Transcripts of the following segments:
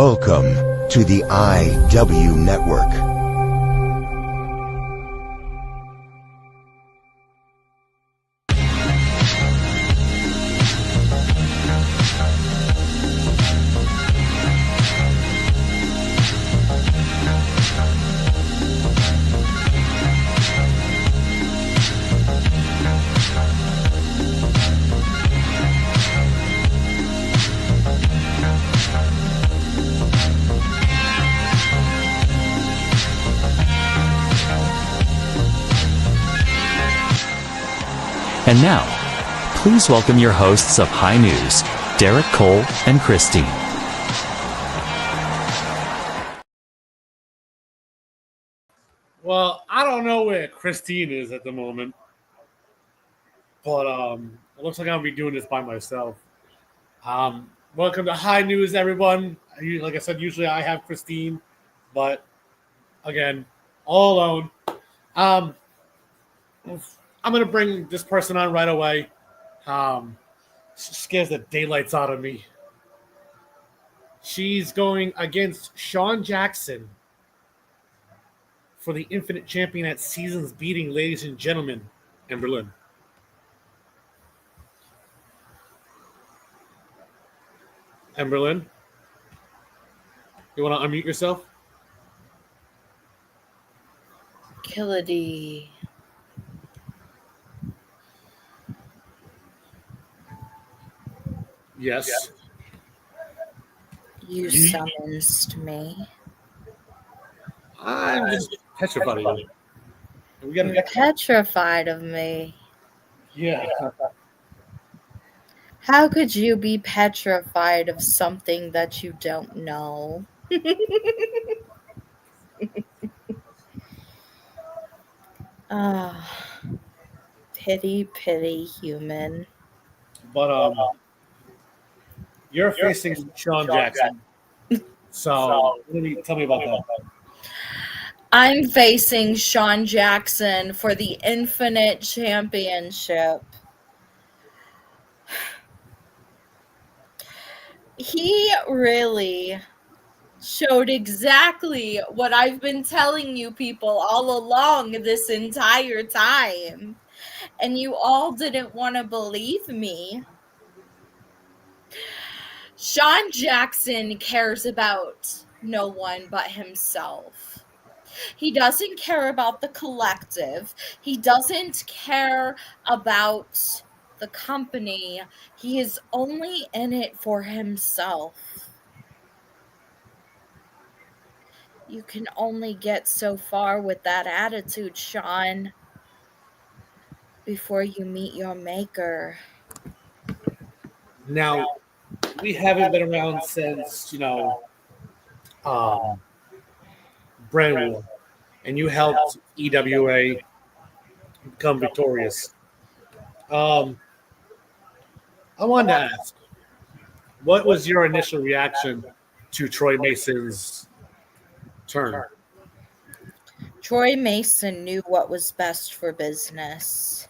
Welcome to the IW Network. And now, please welcome your hosts of High News, Derek Cole and Christine. Well, I don't know where Christine is at the moment, but it looks like I'm gonna be doing this by myself. Welcome to High News, everyone. Like I said, usually I have Christine, but again, all alone. I'm gonna bring this person on right away. She scares the daylights out of me. She's going against Sean Jackson for the Infinite Champion at Seasons Beating, ladies and gentlemen, in Berlin. Emberlyn, you want to unmute yourself? Killedy. Yes. You summoned me. I'm just petrified of you. You're petrified of me. Yeah. How could you be petrified of something that you don't know? Pity, pity, human. But you're facing Sean Jackson. So tell me about that. I'm facing Sean Jackson for the Infinite Championship. He really showed exactly what I've been telling you people all along this entire time. And you all didn't want to believe me. Sean Jackson cares about no one but himself. He doesn't care about the collective. He doesn't care about the company. He is only in it for himself. You can only get so far with that attitude, Sean, before you meet your maker. Now, we haven't been around since, Brand War, and you helped EWA become victorious. I wanted to ask, what was your initial reaction to Troy Mason's turn? Troy Mason knew what was best for business.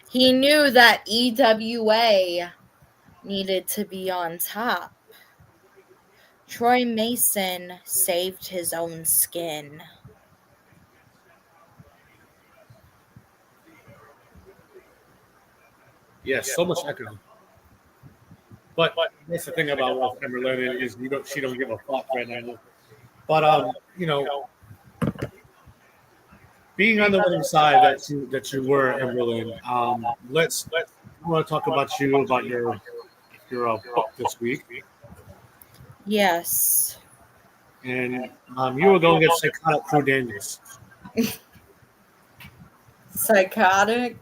He knew that EWA needed to be on top. Troy Mason saved his own skin. Yes, so much echo. But that's the thing about Emberlyn is she don't give a fuck right now. But being on the winning side that you were, Emberlyn, I want to talk about your book this week. Yes. And you were going against Psychotic Crew Daniels. Psychotic?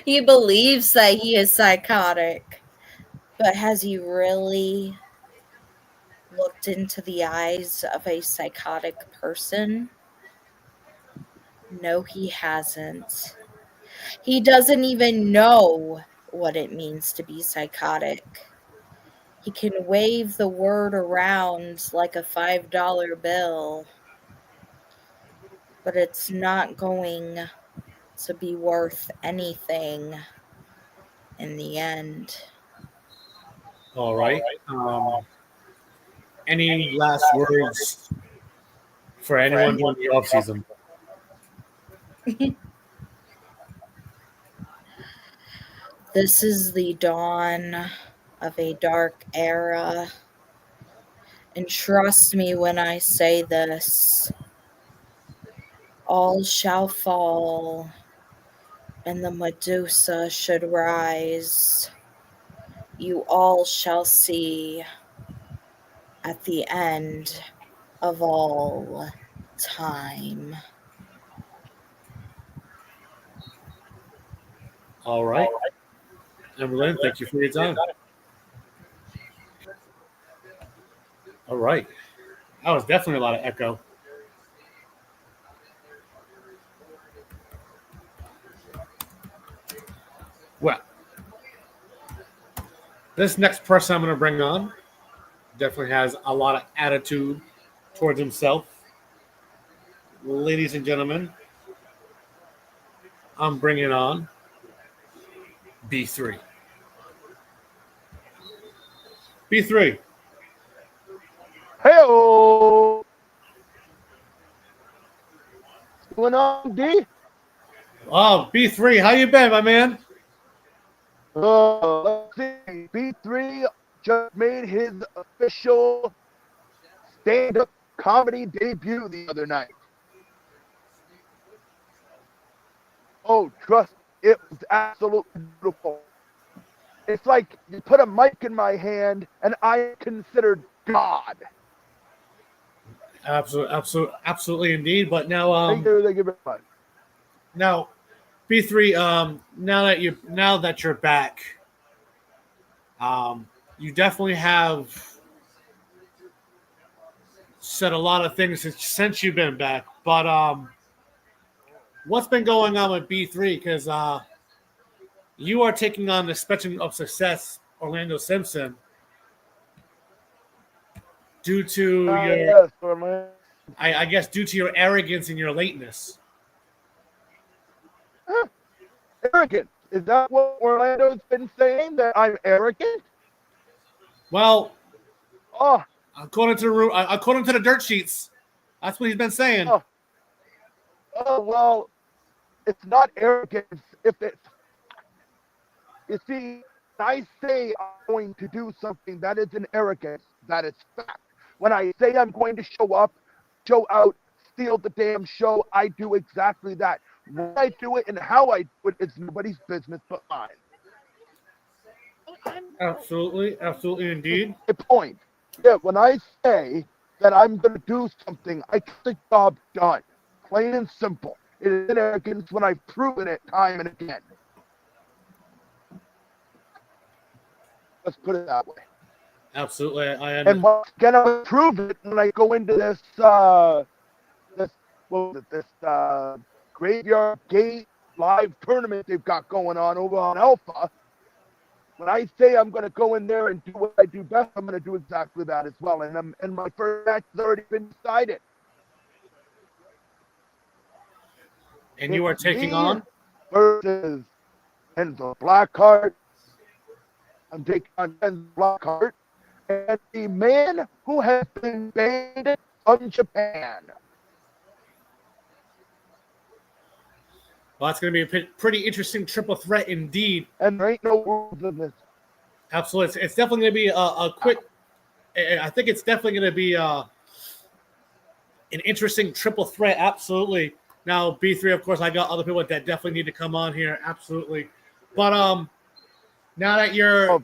He believes that he is psychotic. But has he really looked into the eyes of a psychotic person? No, he hasn't. He doesn't even know what it means to be psychotic. He can wave the word around like a $5 bill, but it's not going to be worth anything in the end. All right. Any last words for anyone during the off season? This is the dawn of a dark era. And trust me when I say this, all shall fall, and the Medusa should rise. You all shall see at the end of all time. All right. Evelyn, thank you for your time. All right. That was definitely a lot of echo. Well, this next person I'm going to bring on definitely has a lot of attitude towards himself. Ladies and gentlemen, I'm bringing on B3. B3. Hey-o! What's going on, D? Oh, B3, how you been, my man? Let's see. B3 just made his official stand-up comedy debut the other night. Oh, trust me, it was absolutely beautiful. It's like you put a mic in my hand and I am considered God. Absolutely indeed. But now, Thank you very much. now, B3, now that you're back, you definitely have said a lot of things since you've been back. But what's been going on with B3? Because you are taking on the spectrum of success, Orlando Simpson, due to your, Yes, Orlando. I guess, due to your arrogance and your lateness. Arrogant. Is that what Orlando's been saying? That I'm arrogant? Well, Oh, according to the dirt sheets, that's what he's been saying. oh well, it's not arrogance if it's. You see, when I say I'm going to do something, that isn't arrogance. That is fact. When I say I'm going to show up, show out, steal the damn show, I do exactly that. When I do it and how I do it is nobody's business but mine. Absolutely indeed. My point. Yeah, when I say that I'm going to do something, I get the job done. Plain and simple. It isn't arrogance when I've proven it time and again. Let's put it that way. Absolutely, And once again, I'll prove it when I go into this Graveyard Gate live tournament they've got going on over on Alpha. When I say I'm going to go in there and do what I do best, I'm going to do exactly that as well. And my first match has already been decided. And you are taking on versus Enzo Blackheart. I'm taking on Enzo Blackheart and the man who has been banned from Japan. Well, that's going to be a pretty interesting triple threat indeed. And there ain't no rules in this. Absolutely. It's definitely going to be a quick – I think it's definitely going to be an interesting triple threat. Absolutely. Now, B3, of course, I got other people that definitely need to come on here. Absolutely. But now that you're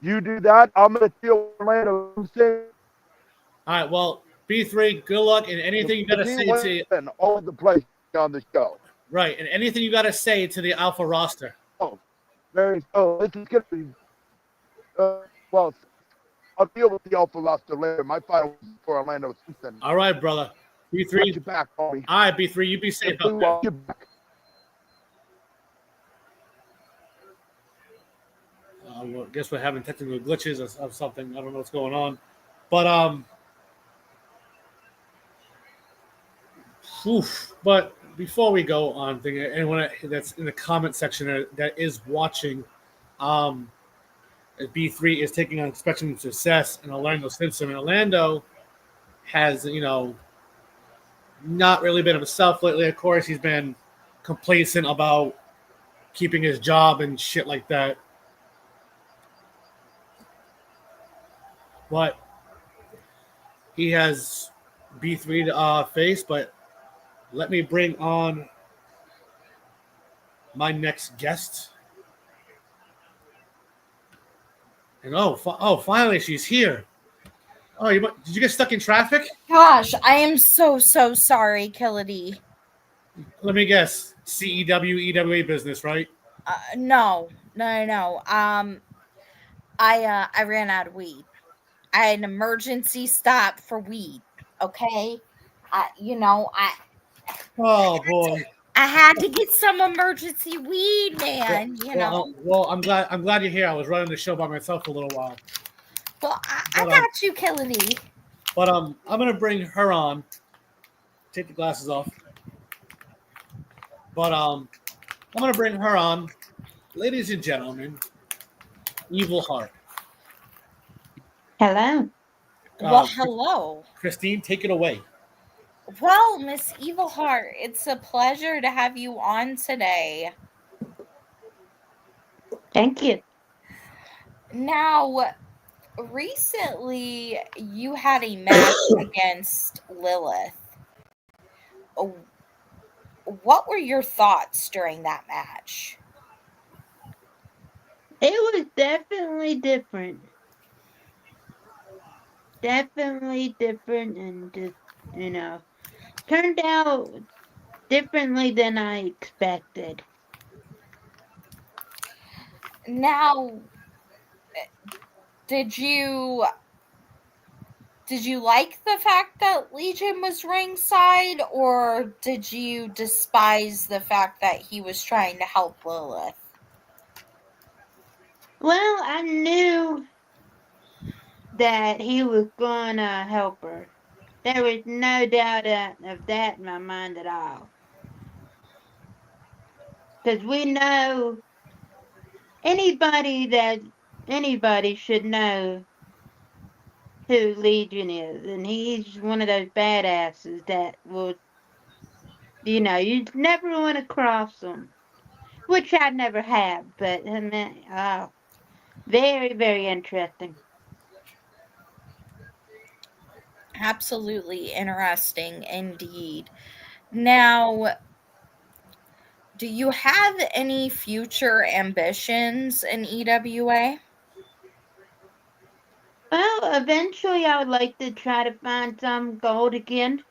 you do that, I'm going to steal Orlando. All right, well, B3, good luck, and anything you got to say to all the players on the show. Right, and anything you got to say to the Alpha roster. Oh, this is going to be, well, I'll deal with the Alpha roster later. My final for Orlando Simpson. All right, brother. B3. Watch your back, homie. All right, B3, you be safe out there. Well, I guess we're having technical glitches of something. I don't know what's going on. But, but before we go on, anyone that's in the comment section that is watching, B3 is taking on expecting success, and Orlando Simpson. And Orlando has, not really been himself lately. Of course, he's been complacent about keeping his job and shit like that. But he has B3 to face. But let me bring on my next guest. And finally she's here. Oh, did you get stuck in traffic? Gosh, I am so sorry, Killity. Let me guess. EWA business, right? No. I ran out of weed. I had an emergency stop for weed. Okay, Oh boy. I had to get some emergency weed, man. Well, I'm glad you're here. I was running the show by myself for a little while. Well, I got you, Killity. But I'm gonna bring her on. Take the glasses off. But I'm gonna bring her on, ladies and gentlemen. Evil Heart. Hello. Well, hello. Christine, take it away. Well, Miss Evil Heart, it's a pleasure to have you on today. Thank you. Now, recently you had a match against Lilith. What were your thoughts during that match? It was definitely different. Definitely different, and just, turned out differently than I expected. Now, did you like the fact that Legion was ringside, or did you despise the fact that he was trying to help Lilith? Well, I knew that he was gonna help her. There was no doubt of that in my mind at all. Because we know anybody should know who Legion is, and he's one of those badasses that will, you never want to cross him, which I never have, but very, very interesting. Absolutely interesting indeed. Now, do you have any future ambitions in EWA? Well, eventually I would like to try to find some gold again,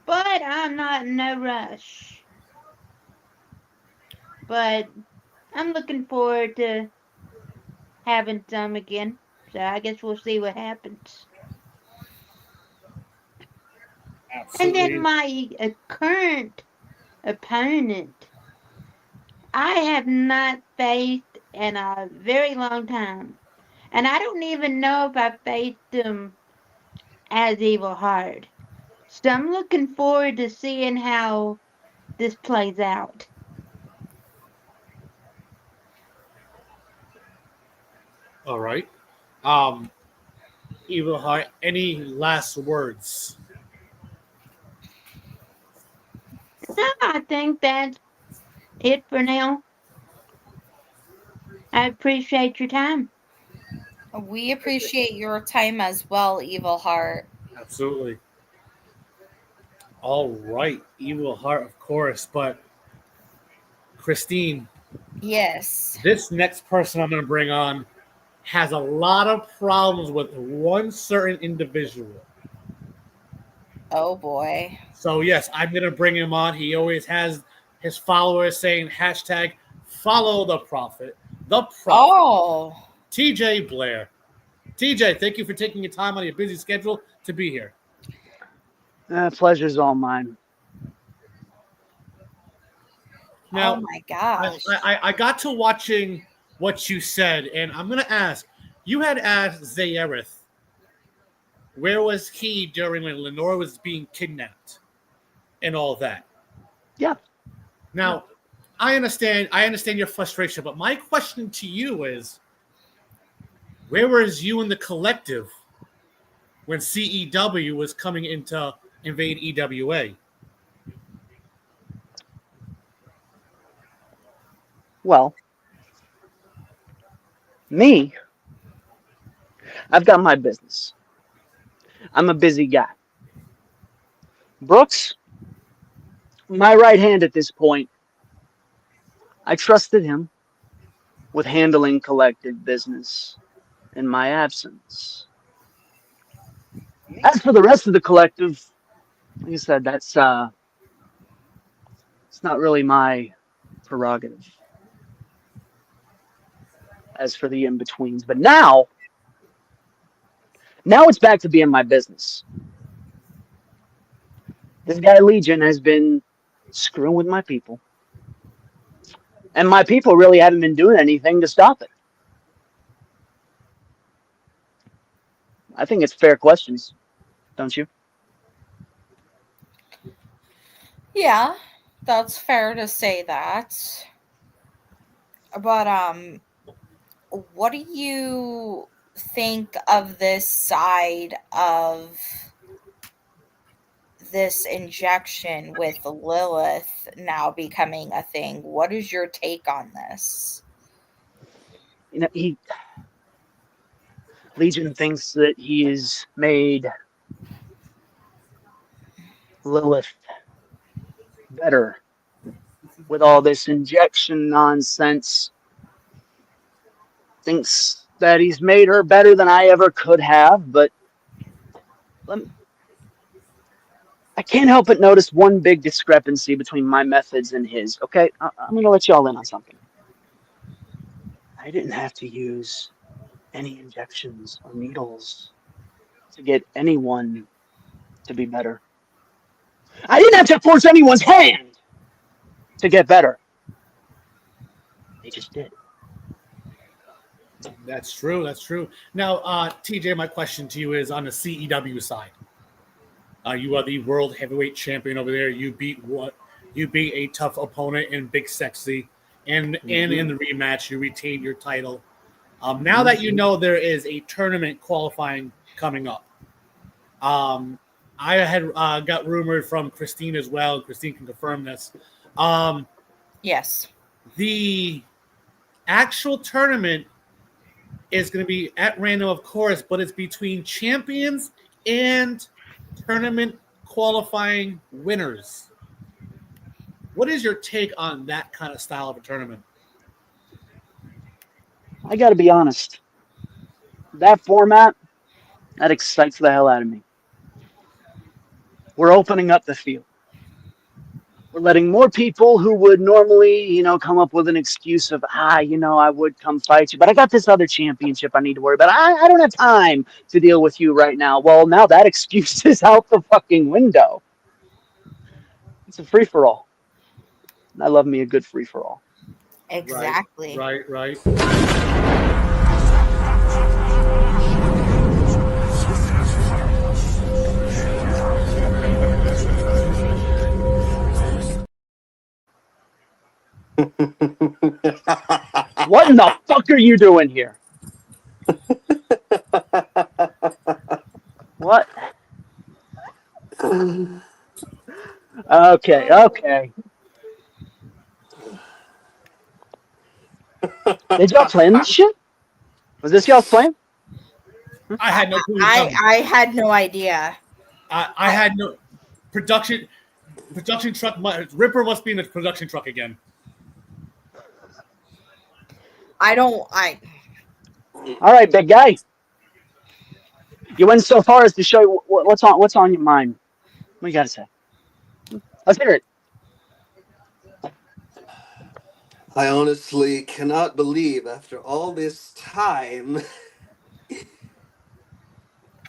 but I'm not in no rush. But I'm looking forward to having some again, so I guess we'll see what happens. Absolutely. And then my current opponent, I have not faced in a very long time. And I don't even know if I faced him as Evil Heart. So I'm looking forward to seeing how this plays out. All right. Evil Heart, any last words? No, I think that's it for now. I appreciate your time. We appreciate your time as well, Evil Heart. Absolutely. All right, Evil Heart, of course. But Christine, Yes. this next person I'm going to bring on has a lot of problems with one certain individual. Oh boy. So yes, I'm going to bring him on. He always has his followers saying hashtag follow the prophet. The prophet. Oh. TJ Blair. TJ, thank you for taking your time on your busy schedule to be here. Pleasure's all mine. Now, oh my gosh. I got to watching what you said, and I'm going to ask, you had asked Zayerith, where was he during when Lenore was being kidnapped and all that? Yeah. Now, I understand your frustration, but my question to you is, Where was you in the collective when CEW was coming into invade EWA? Well, me, I've got my business. I'm a busy guy. Brooks, my right hand at this point, I trusted him with handling collective business in my absence. As for the rest of the collective, like I said, that's it's not really my prerogative. As for the in-betweens, but now it's back to being my business. This guy Legion has been screwing with my people. And my people really haven't been doing anything to stop it. I think it's fair questions, don't you? Yeah, that's fair to say that. But what do you think of this side of this injection with Lilith now becoming a thing? What is your take on this? You know, Legion thinks that he has made Lilith better with all this injection nonsense. Thinks that he's made her better than I ever could have, but I can't help but notice one big discrepancy between my methods and his. Okay, I'm going to let y'all in on something. I didn't have to use any injections or needles to get anyone to be better. I didn't have to force anyone's hand to get better. They just did. That's true. That's true. Now, TJ, my question to you is on the CEW side. You are the world heavyweight champion over there. You beat a tough opponent in Big Sexy, and in the rematch, you retained your title. Now that you know there is a tournament qualifying coming up, I had got rumored from Christine as well. Christine can confirm this. Yes. The actual tournament is going to be at random, of course, but it's between champions and tournament qualifying winners. What is your take on that kind of style of a tournament? I got to be honest. That format, that excites the hell out of me. We're opening up the field. We're letting more people who would normally, come up with an excuse of, I would come fight you, but I got this other championship I need to worry about. I don't have time to deal with you right now. Well, now that excuse is out the fucking window. It's a free-for-all. I love me a good free-for-all. Exactly. Right. What in the fuck are you doing here? What? Okay. Did y'all plan this shit? Was this y'all's plan? I had no clue. I had no idea. I had no production truck. Ripper must be in the production truck again. All right, big guy. You went so far as to show you what's on your mind. What you got to say? Let's hear it. I honestly cannot believe after all this time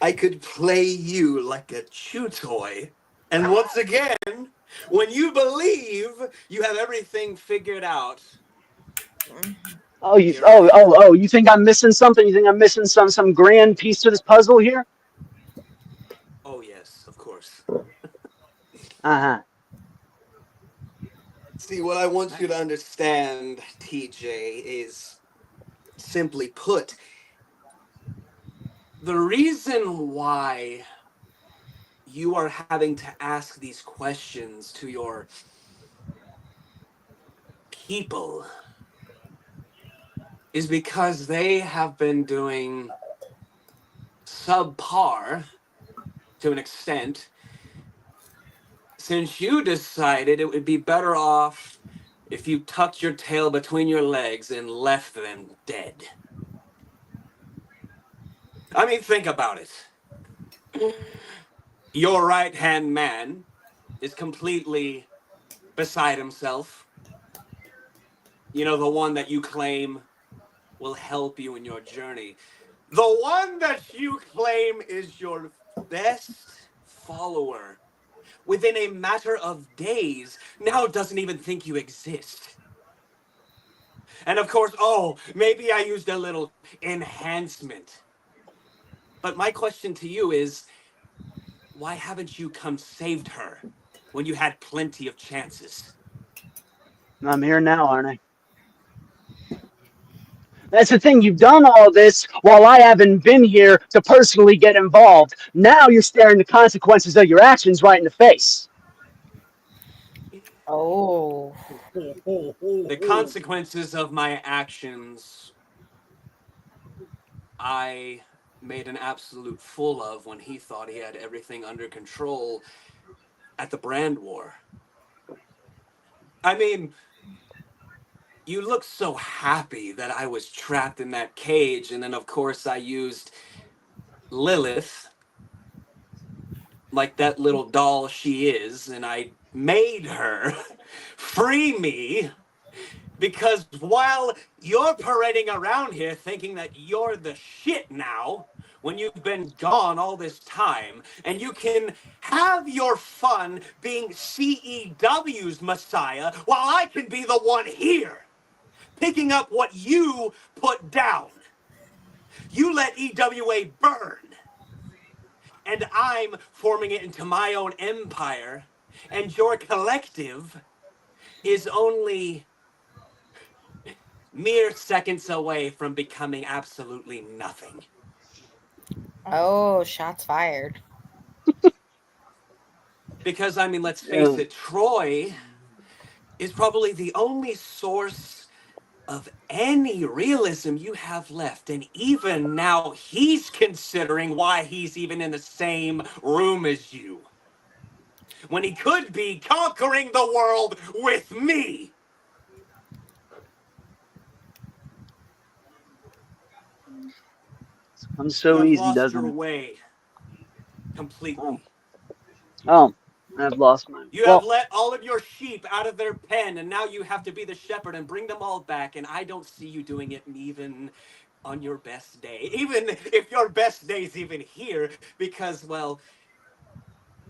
I could play you like a chew toy. And once again, when you believe you have everything figured out. You think I'm missing something? You think I'm missing some grand piece to this puzzle here? Oh yes, of course. Uh-huh. See, what I want you to understand, TJ, is simply put, The reason why you are having to ask these questions to your people is because they have been doing subpar to an extent since you decided it would be better off if you tucked your tail between your legs and left them dead. I mean, think about it. Your right hand man is completely beside himself. You know, the one that you claim will help you in your journey. The one that you claim is your best follower within a matter of days now doesn't even think you exist. And of course, oh, maybe I used a little enhancement. But my question to you is, why haven't you come saved her when you had plenty of chances? I'm here now, aren't I? That's the thing. You've done all this while I haven't been here to personally get involved. Now you're staring the consequences of your actions right in the face. Oh. The consequences of my actions, I made an absolute fool of when he thought he had everything under control at the brand war. I mean, you look so happy that I was trapped in that cage, and then of course I used Lilith, like that little doll she is, and I made her free me. Because while you're parading around here thinking that you're the shit now, when you've been gone all this time, and you can have your fun being CEW's Messiah, while I can be the one here, picking up what you put down. You let EWA burn, and I'm forming it into my own empire, and your collective is only mere seconds away from becoming absolutely nothing. Oh, shots fired. Because, I mean, let's face it, Troy is probably the only source of any realism you have left. And even now, he's considering why he's even in the same room as you. When he could be conquering the world with me. Comes You so have easy, lost doesn't your it? way completely. Oh, I've lost mine. You have Well, let all of your sheep out of their pen, and now you have to be the shepherd and bring them all back, and I don't see you doing it even on your best day. Even if your best day's even here, because, well,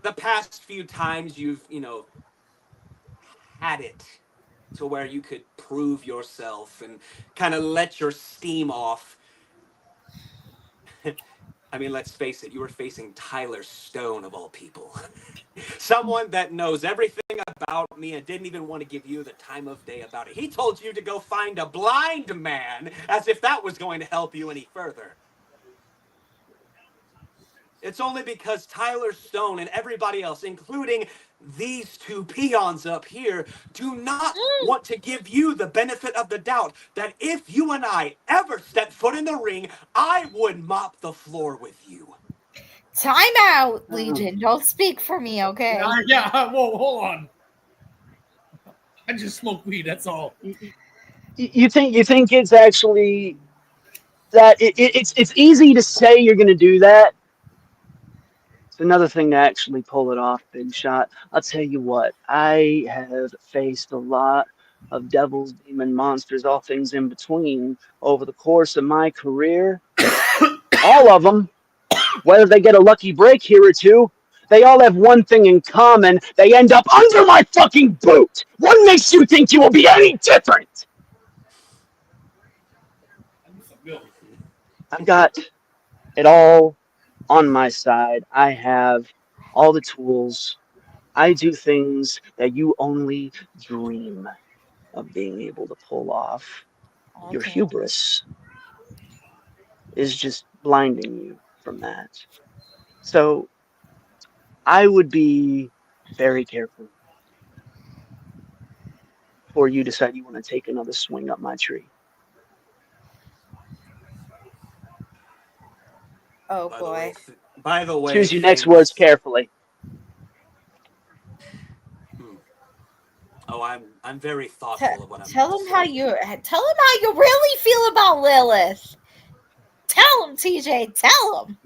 the past few times you've, had it to where you could prove yourself and kind of let your steam off. I mean, let's face it, you were facing Tyler Stone, of all people. Someone that knows everything about me and didn't even want to give you the time of day about it. He told you to go find a blind man, as if that was going to help you any further. It's only because Tyler Stone and everybody else, including these two peons up here, do not want to give you the benefit of the doubt that if you and I ever step foot in the ring, I would mop the floor with you. Time out, Legion. Don't speak for me, okay? Yeah, whoa, hold on. I just smoke weed, that's all. you think it's actually that it's easy to say you're going to do that. It's another thing to actually pull it off, Big Shot. I'll tell you what, I have faced a lot of devils, demon, monsters, all things in between over the course of my career. All of them, whether they get a lucky break here or two, they all have one thing in common. They end up under my fucking boot. What makes you think you will be any different? I've got it all on my side. I have all the tools. I do things that you only dream of being able to pull off. Your Okay. hubris is just blinding you. from that. So I would be very careful before you decide you want to take another swing up my tree. Oh By the way, boy. Choose your next words things. carefully. Hmm. Oh, I'm very T- thoughtful of what I'm about tell to him how say. you really feel about Lilith. Tell him, TJ. Tell him.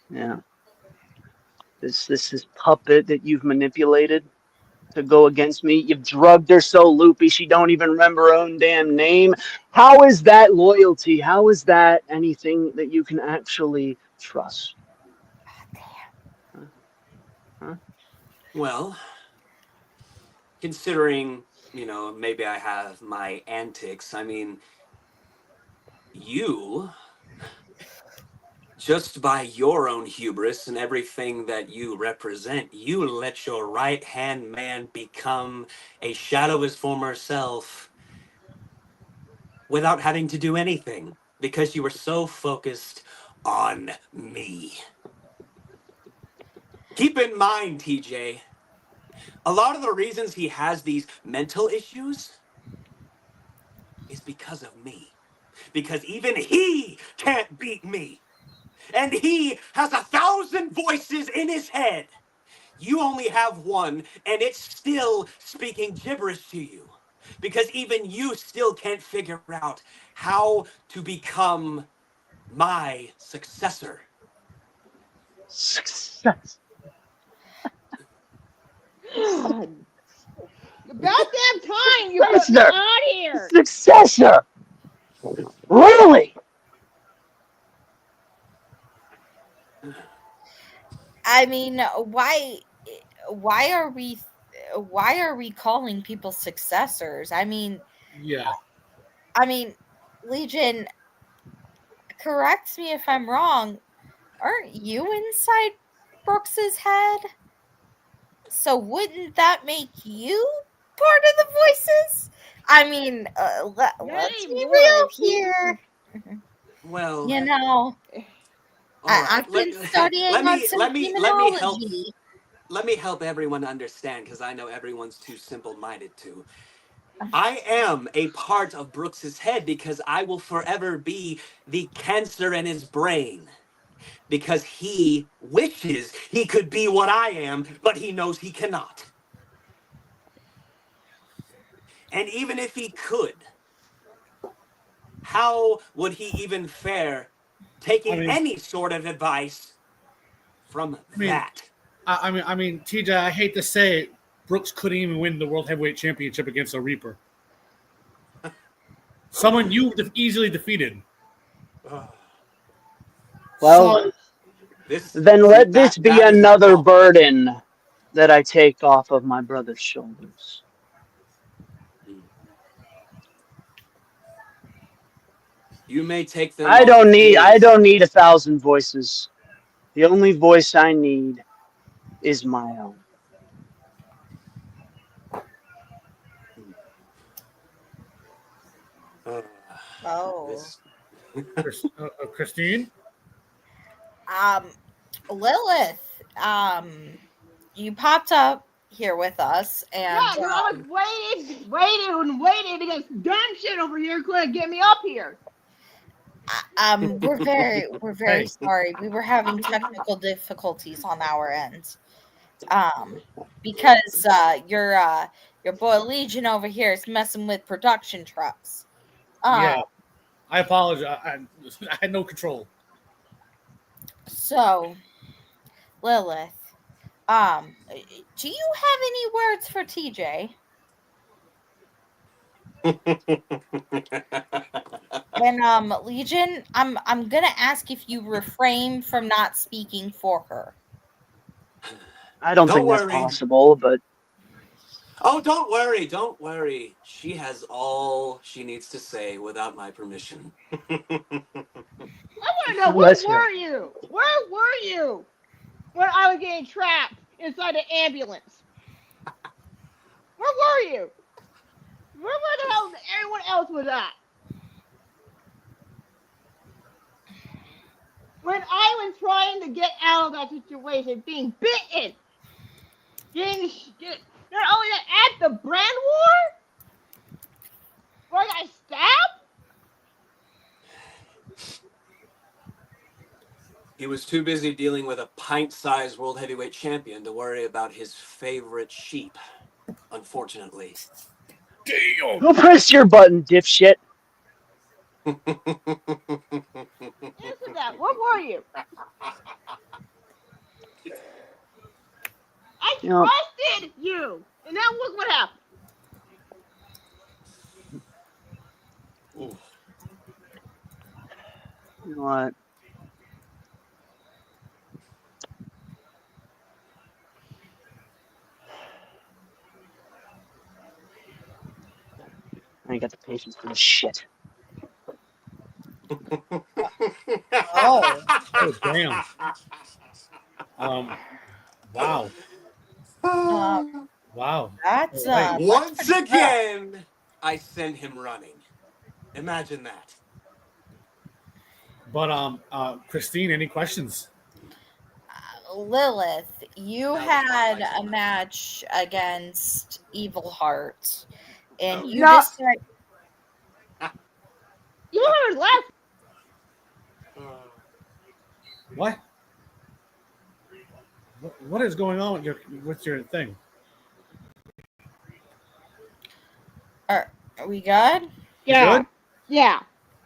Yeah. This is puppet that you've manipulated to go against me. You've drugged her so loopy she don't even remember her own damn name. How is that loyalty? How is that anything that you can actually trust? Huh? Huh? Well, considering, maybe I have my antics, I mean, you, just by your own hubris and everything that you represent, you let your right hand man become a shadow of his former self without having to do anything because you were so focused on me. Keep in mind, TJ, a lot of the reasons he has these mental issues is because of me. Because even he can't beat me. And he has 1,000 voices in his head. You only have one, and it's still speaking gibberish to you. Because even you still can't figure out how to become my successor. Success. God. About damn time you put me Successor. out here. Successor. Really? I mean, why are we why are we calling people successors? Yeah. I mean, Legion, correct me if I'm wrong. Aren't you inside Brooks's head? So wouldn't that make you part of the voices? That Let's ain't be more. real He here. Well, You know, all right. I've been studying Let on me some let me let me help demonology. let me help everyone understand because I know everyone's too simple-minded to. I am a part of Brooks's head because I will forever be the cancer in his brain. Because he wishes he could be what I am, but he knows he cannot. And even if he could, how would he even fare I taking mean, any sort of advice from I mean, that? TJ. I hate to say it, Brooks couldn't even win the World Heavyweight Championship against a Reaper. Someone you easily defeated. Well, So, This, then see, let this be that is the another problem. burden that I take off of my brother's shoulders. You may take them I off don't of need I his. don't need 1,000 voices. The only voice I need is my own. Uh, Oh, this. Christine. um, Lilith, you popped up here with us, and Yeah, because I was waiting to get dumb shit over here couldn't get me up here. we're very Hey, sorry. We were having technical difficulties on our end. Um, because your boy Legion over here is messing with production trucks. yeah. Um, I apologize. I had no control. so Lilith, do you have any words for TJ? And Legion, I'm gonna ask if you refrain from not speaking for her. I don't Don't think that's worry. possible, but Oh, don't worry. Don't worry. She has all she needs to say without my permission. I want to know let's hear it. where were you when I was getting trapped inside the ambulance? Where were you? Where the hell everyone else was at? when I was trying to get out of that situation, being bitten, not only that, at the brand war, where I got stabbed. He was too busy dealing with a pint-sized world heavyweight champion to worry about his favorite sheep, unfortunately. Damn. Go press your button, dipshit. Answer that. What were you? I You know, trusted you, and now look what happened. Ooh. you know what? I ain't got the patience for this shit. Oh. Oh, damn. Wow. Uh, Wow. that's Right. Once pretty rough. again, I send him running. Imagine that. But Christine, any questions? Lilith, you Now the had spotlight's a on. match against Evil Heart, and Oh, you No, decided. you heard last. What? What is going on with your thing? Are we good? You Yeah, good? yeah.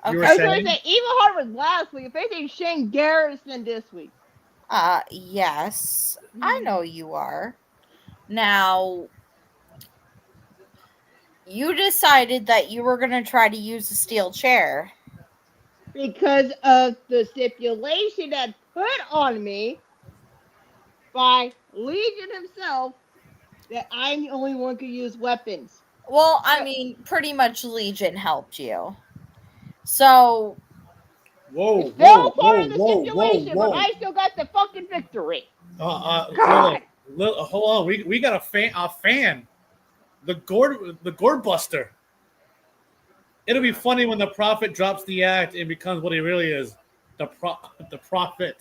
You were I was Okay. going to saying? say Evil Heart was last week. If anything, Shane Garrison this week. Yes, I know you are. Now, you decided that you were going to try to use a steel chair. Because of the stipulation that put on me by Legion himself that I'm the only one who can use weapons. Well, I So, mean, pretty much Legion helped you. So, Whoa, it's whoa, still part whoa, of the whoa, whoa, stipulation, but whoa. I still got the fucking victory. Lilith, God. hold on. We got a fan. The gourd buster. It'll be funny when the prophet drops the act and becomes what he really is. The prophet,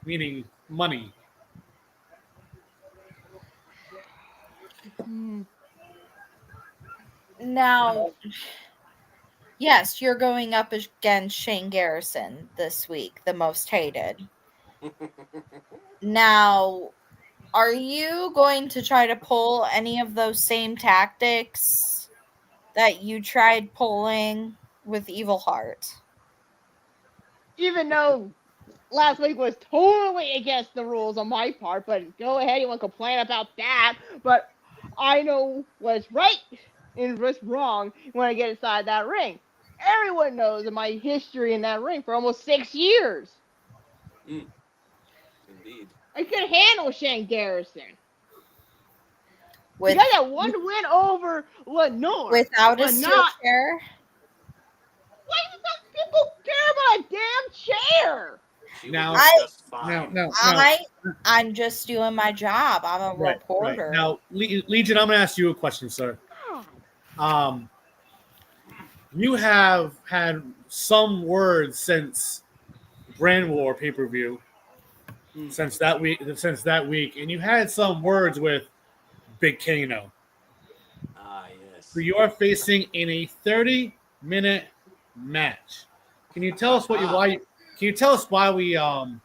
meaning money. now, yes, you're going up against Shane Garrison this week, the most hated. Now, are you going to try to pull any of those same tactics that you tried pulling with Evil Heart? Even though last week was totally against the rules on my part, but go ahead, you want to complain about that. But I know what's right and what's wrong when I get inside that ring. Everyone knows of my history in that ring for almost 6 years. Indeed. I could handle Shane Garrison. You With got that one win over Lenore, without a but steel not. chair? Why do people care about a damn chair? She will Now, do I just fine. I'm just doing my job. I'm a right. reporter. Now, Legion, I'm going to ask you a question, sir. God. You have had some words since Brand War pay per view since that week, and you had some words with Big Kano, Yes. who you are facing in a 30-minute match. Can you tell us Can you tell us why we how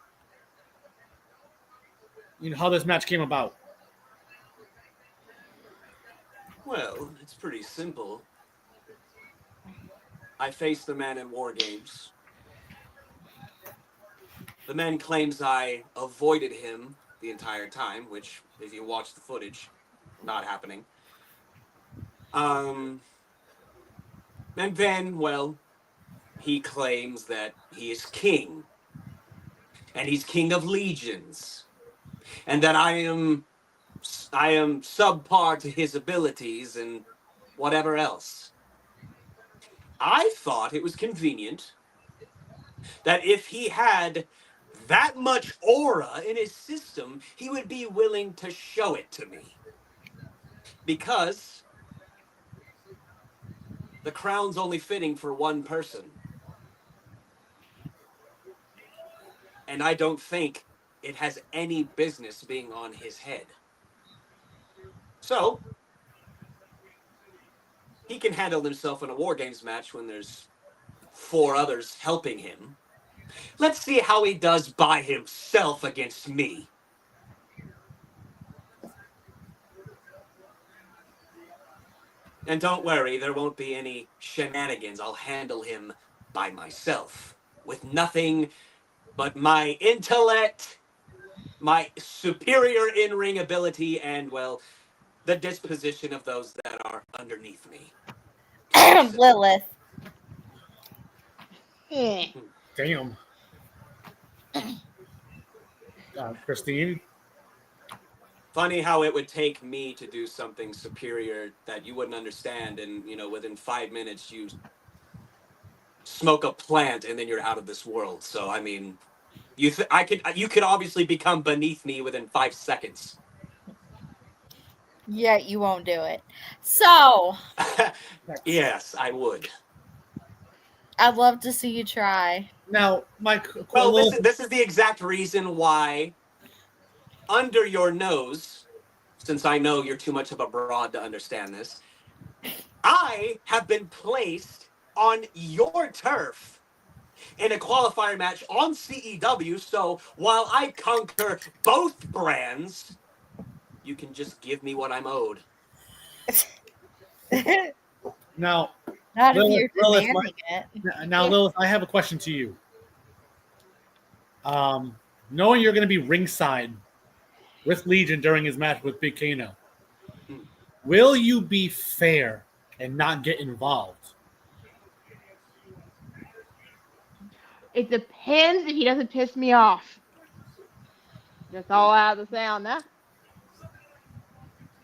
this match came about? Well, it's pretty simple. I faced the man in War Games. The man claims I avoided him the entire time, which, if you watch the footage, not happening. And then, well, he claims that he is king, and he's king of legions, and that I am subpar to his abilities and whatever else. I thought it was convenient that if he had that much aura in his system, he would be willing to show it to me. Because the crown's only fitting for one person. And I don't think it has any business being on his head. So, he can handle himself in a War Games match when there's 4 others helping him. Let's see how he does by himself against me. And don't worry, there won't be any shenanigans. I'll handle him by myself, with nothing but my intellect, my superior in-ring ability, and, well, the disposition of those that are underneath me. Lilith. Eh. Damn. Christine? Funny how it would take me to do something superior that you wouldn't understand, and, within 5 minutes you smoke a plant and then you're out of this world. So, I mean, you could obviously become beneath me within 5 seconds. Yet you won't do it. So, Yes, I would. I'd love to see you try. Now, Well, this is the exact reason why, under your nose, since I know you're too much of a broad to understand this, I have been placed on your turf in a qualifier match on CEW, so while I conquer both brands, you can just give me what I'm owed. Now, Not if Lilith, you're demanding it. now, Lilith, I have a question to you. Knowing you're going to be ringside with Legion during his match with Big Kano, will you be fair and not get involved? It depends if he doesn't piss me off. That's all I have to say on that.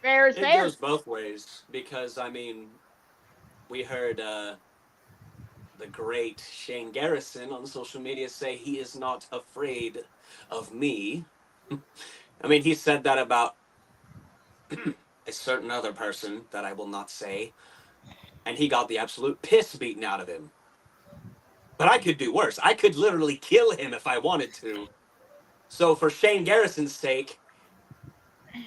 Fair is It fair. goes both ways, because, I mean, we heard the great Shane Garrison on social media say he is not afraid of me. I mean, he said that about a certain other person that I will not say, and he got the absolute piss beaten out of him. But I could do worse. I could literally kill him if I wanted to. So for Shane Garrison's sake,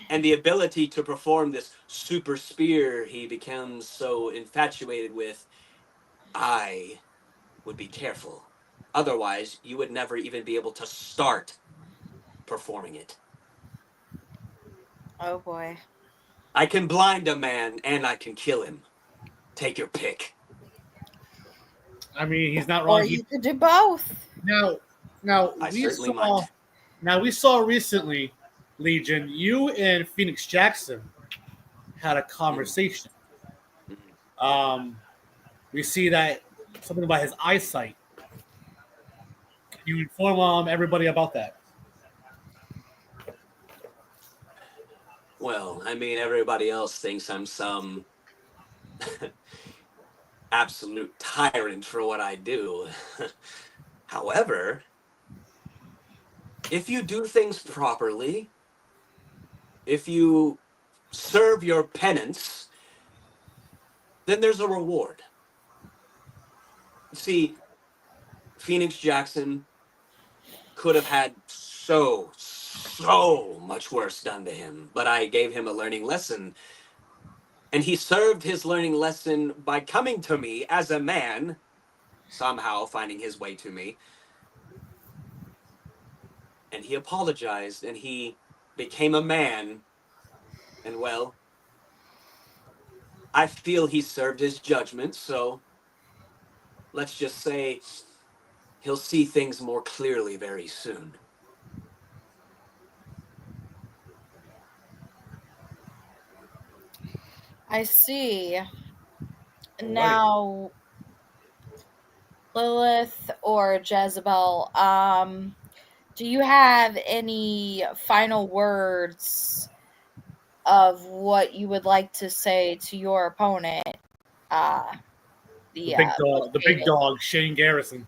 and the ability to perform this super spear he becomes so infatuated with, I would be careful. Otherwise, you would never even be able to start performing it. Oh boy. I can blind a man and I can kill him. Take your pick. I mean, he's not wrong. Or you could do both. Now I certainly might. Now we saw recently, Legion, you and Phoenix Jackson had a conversation. We see that something about his eyesight. Can you inform everybody about that? Well, I mean, everybody else thinks I'm some absolute tyrant for what I do. However, if you do things properly, if you serve your penance, then there's a reward. See, Phoenix Jackson could have had so much worse done to him, but I gave him a learning lesson. And he served his learning lesson by coming to me as a man, somehow finding his way to me. And he apologized and he became a man. And, well, I feel he served his judgment, so let's just say he'll see things more clearly very soon. I see. Now, Lilith or Jezebel, do you have any final words of what you would like to say to your opponent? The big dog, Shane Garrison.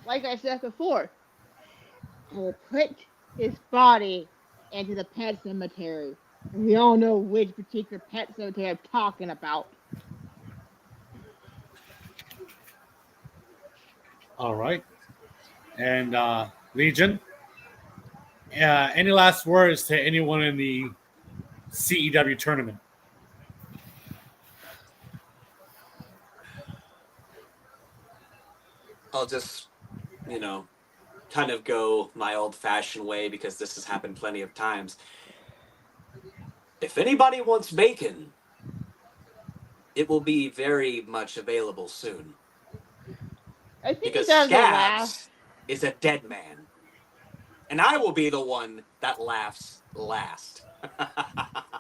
Like I said before, I will put his body into the pet cemetery. And we all know which particular pet cemetery I'm talking about. All right. And Legion, any last words to anyone in the CEW tournament? I'll just, kind of go my old-fashioned way because this has happened plenty of times. If anybody wants bacon, it will be very much available soon. I think he Because does the laugh. Scabs is a dead man. And I will be the one that laughs last.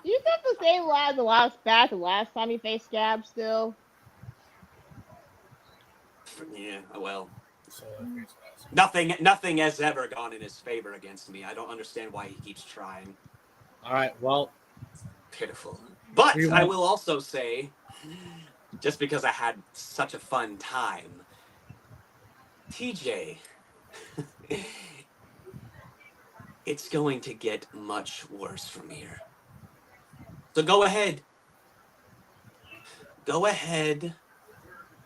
You said the same laugh the last time he faced Scab still. Yeah, well. So, Nothing has ever gone in his favor against me. I don't understand why he keeps trying. all right. Well, Pitiful. But we I want- will also say, just because I had such a fun time, TJ, it's going to get much worse from here. So go ahead. Go ahead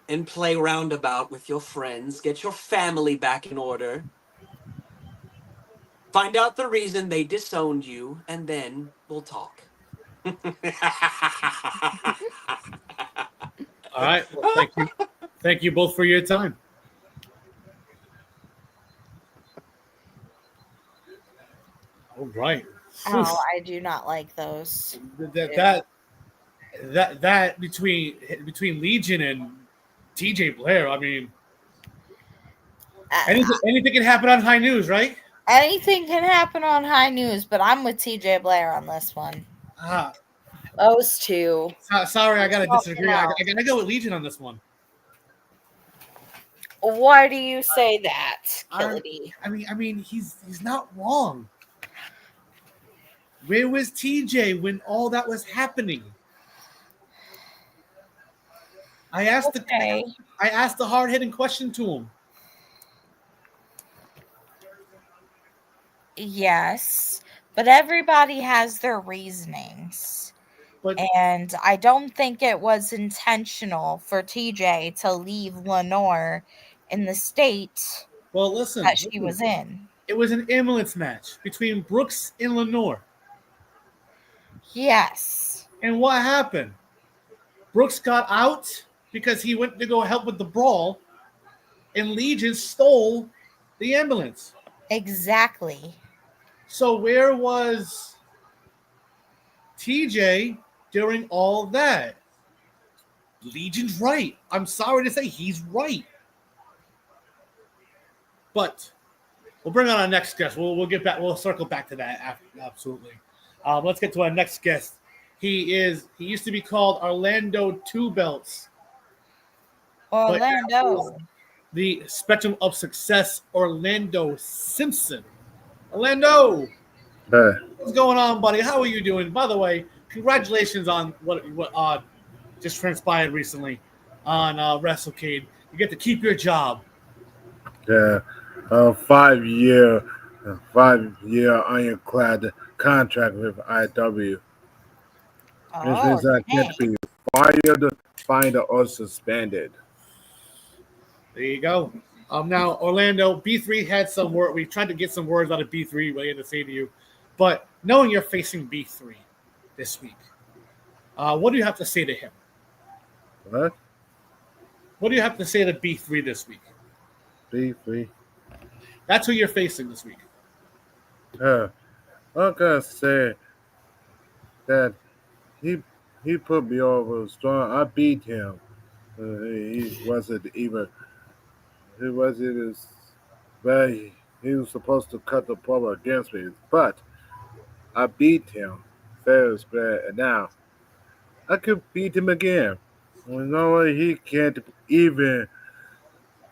and play roundabout with your friends. Get your family back in order. Find out the reason they disowned you, and then we'll talk. all right. Well, thank you. Thank you both for your time. All right. Oh, I do not like those. That between Legion and TJ Blair. I mean, anything can happen on High News, right? Anything can happen on High News, but I'm with TJ Blair on this one. Ah, Those two. sorry, I gotta disagree. I else. gotta go with Legion on this one. Why do you say that, Killedy? I mean, he's not wrong. Where was TJ when all that was happening? I asked the hard hitting question to him. Yes, but everybody has their reasonings. And I don't think it was intentional for TJ to leave Lenore in the state that she was in. It was an ambulance match between Brooks and Lenore. Yes. And what happened? Brooks got out because he went to go help with the brawl, and Legion stole the ambulance. Exactly. So where was TJ during all that? Legion's right. I'm sorry to say he's right. But we'll bring on our next guest. We'll get back. We'll circle back to that after, absolutely. Let's get to our next guest. He used to be called Orlando Two Belts. Orlando. The Spectrum of Success, Orlando Simpson. Orlando. Hey. What's going on, buddy? How are you doing? By the way, congratulations on what just transpired recently on WrestleCade. You get to keep your job. Yeah, 5-year ironclad contract with IW. Which means I can't be fired, fined, or suspended. There you go. Now, Orlando, B3 had some word. We tried to get some words out of B3, what he had to say to you. But knowing you're facing B3 this week, what do you have to say to him? What? What do you have to say to B3 this week? B3? That's who you're facing this week. I'm gonna say that he put me over strong. I beat him. He wasn't even very. He was supposed to cut the promo against me, but I beat him fair and square, and now I could beat him again. You know what? He can't even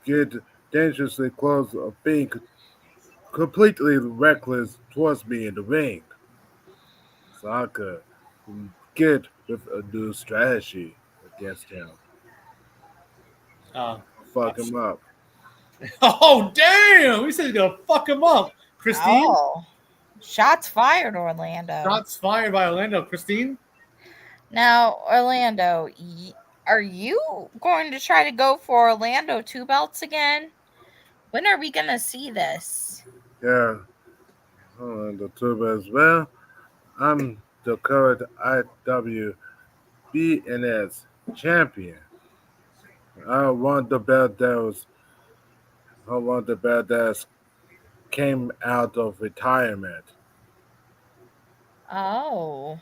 get dangerously close of being completely reckless towards me in the ring. So I could get with a new strategy against him. Fuck him up. Oh, damn! He said he's going to fuck him up. Christine? Oh. Shots fired, Orlando. Shots fired by Orlando. Christine? Now, Orlando, are you going to try to go for Orlando Two Belts again? When are we gonna see this? Yeah, on the tube as well. I'm the current IWBNS champion. I won the belt that was I won the belt that came out of retirement. Oh.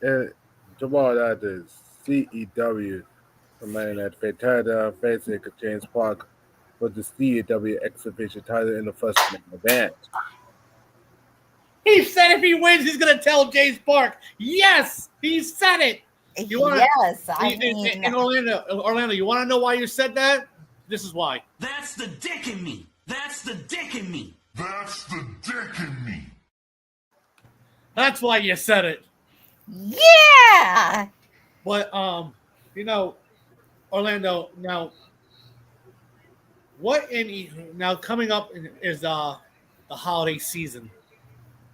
And tomorrow that is CEW, the man at Fatada facing James Park for the CEW exhibition title in the first main event. He said if he wins, he's gonna tell James Park. Yes, he said it. You want Yes, I in, mean, in Orlando, you want to know why you said that? This is why. That's the dick in me. That's the dick in me. That's the dick in me. That's why you said it. yeah. But Orlando. Now, now coming up is the holiday season.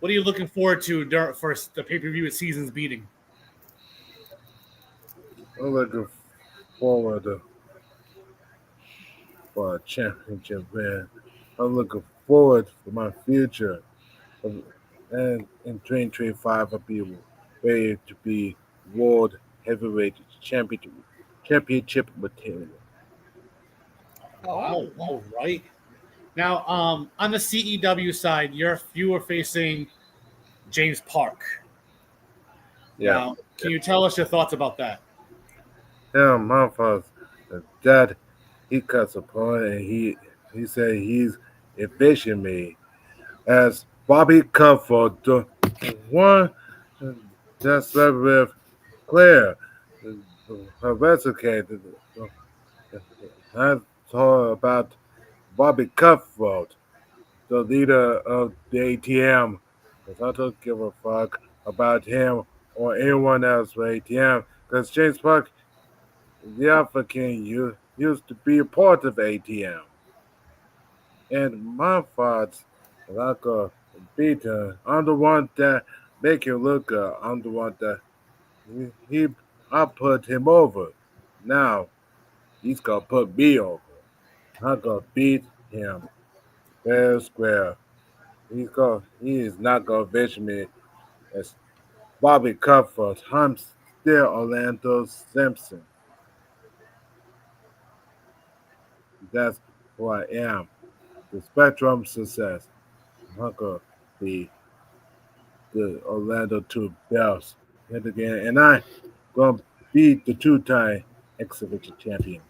What are you looking forward to for the pay per view season's beating? I'm looking forward for a championship win. I'm looking forward for my future. And in 2025, I'll be ready to be World Heavyweight Championship material. Wow. Oh. All right. Now, on the CEW side, you are facing James Park. Yeah. Now, can you tell us your thoughts about that? Yeah, my father, dad, he cuts a point and he said he's efficient me as Bobby Comfort, the one that's left with Claire, her resume. I told about Bobby Comfort, the leader of the ATM, because I don't give a fuck about him or anyone else with ATM, because James Park, the Alpha King, used to be a part of ATM. And my thoughts, like a beater, I'm the one that make you look good. I'm the one that he I put him over. Now he's gonna put me over. I'm gonna beat him fair square. He is not gonna bitch me as Bobby Comfort. I'm still Orlando Simpson. That's who I am. The spectrum success. I'm gonna be the Orlando Two Bells yet again, and I gonna beat the two-time exhibition champion.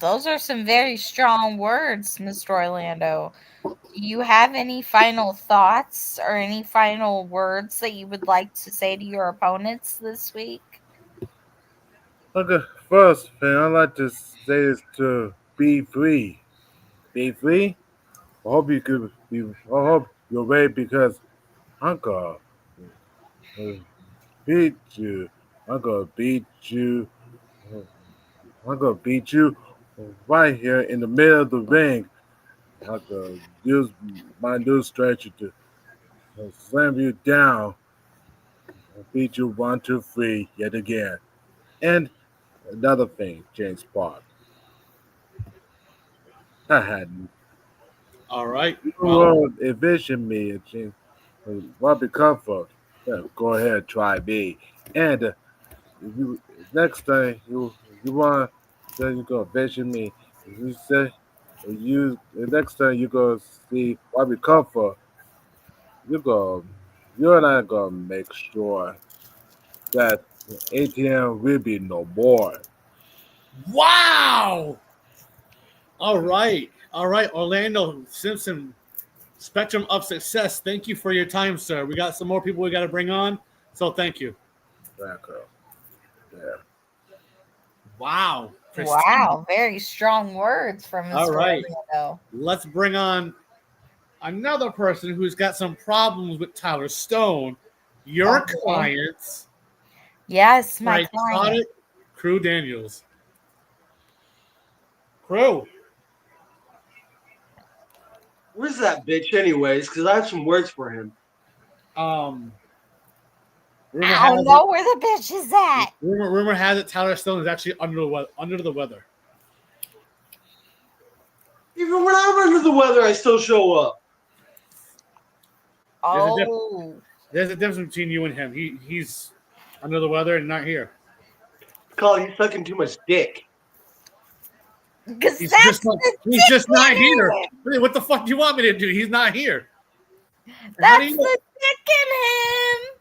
Those are some very strong words, Mr. Orlando. Do you have any final thoughts or any final words that you would like to say to your opponents this week? Okay, first thing I like to say is to be free. Be free. I hope you could be. I hope you're ready because I'm gonna uh, beat you. I'm gonna beat you. I'm gonna beat you right here in the middle of the ring. I'm gonna use my new strategy to slam you down and beat you 1, 2, 3 yet again. And another thing, James Park. I had All right. you Well, won't envision me and James Robbie Comfort. Yeah, go ahead, try me. And you next time you want then you go envision me. You say you the next time you go see Robbie Comfort, you go you and I gonna make sure that ATM will be no more. wow. All right. All right. Orlando Simpson, Spectrum of Success. Thank you for your time, sir. We got some more people we got to bring on. So thank you. Franco. Yeah. Wow. Christine. Wow, very strong words from All Mr. right. Orlando. Let's bring on another person who's got some problems with Tyler Stone. Your Okay. clients, Yes, my Psychotic client. Crew Daniels. Crew. Where's that bitch, anyways? Because I have some words for him. Um, Rumor I has don't know where the bitch is at. rumor has it Tyler Stone is actually under the weather. Even when I'm under the weather, I still show up. Oh. There's a difference between you and him. He's under the weather and not here. Call he's sucking too much dick. Because He's that's just not, the he's just not dick here. in him. What the fuck do you want me to do? He's not here. That's the dick in him.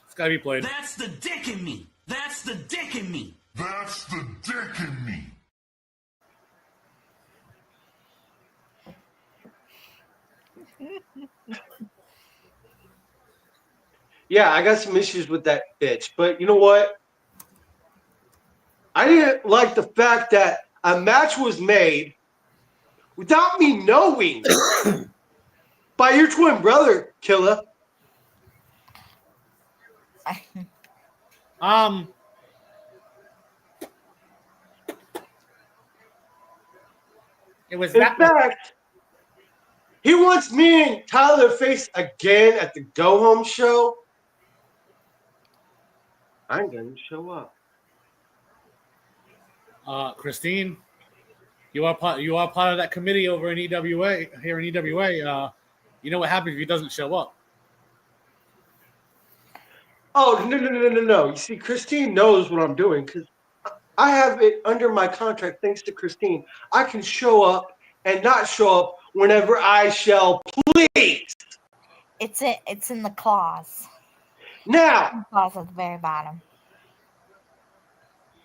It's gotta be played. That's the dick in me. That's the dick in me. That's the dick in me. Yeah, I got some issues with that bitch. But you know what? I didn't like the fact that a match was made without me knowing by your twin brother, Killer. It was In fact, he wants me and Tyler to face again at the Go Home show. I'm going to show up. Christine, you are part of that committee over in EWA here in EWA. You know what happens if he doesn't show up? Oh, no. You see, Christine knows what I'm doing because I have it under my contract, thanks to Christine. I can show up and not show up whenever I shall please. It's in the clause. Now, Clause at the very bottom.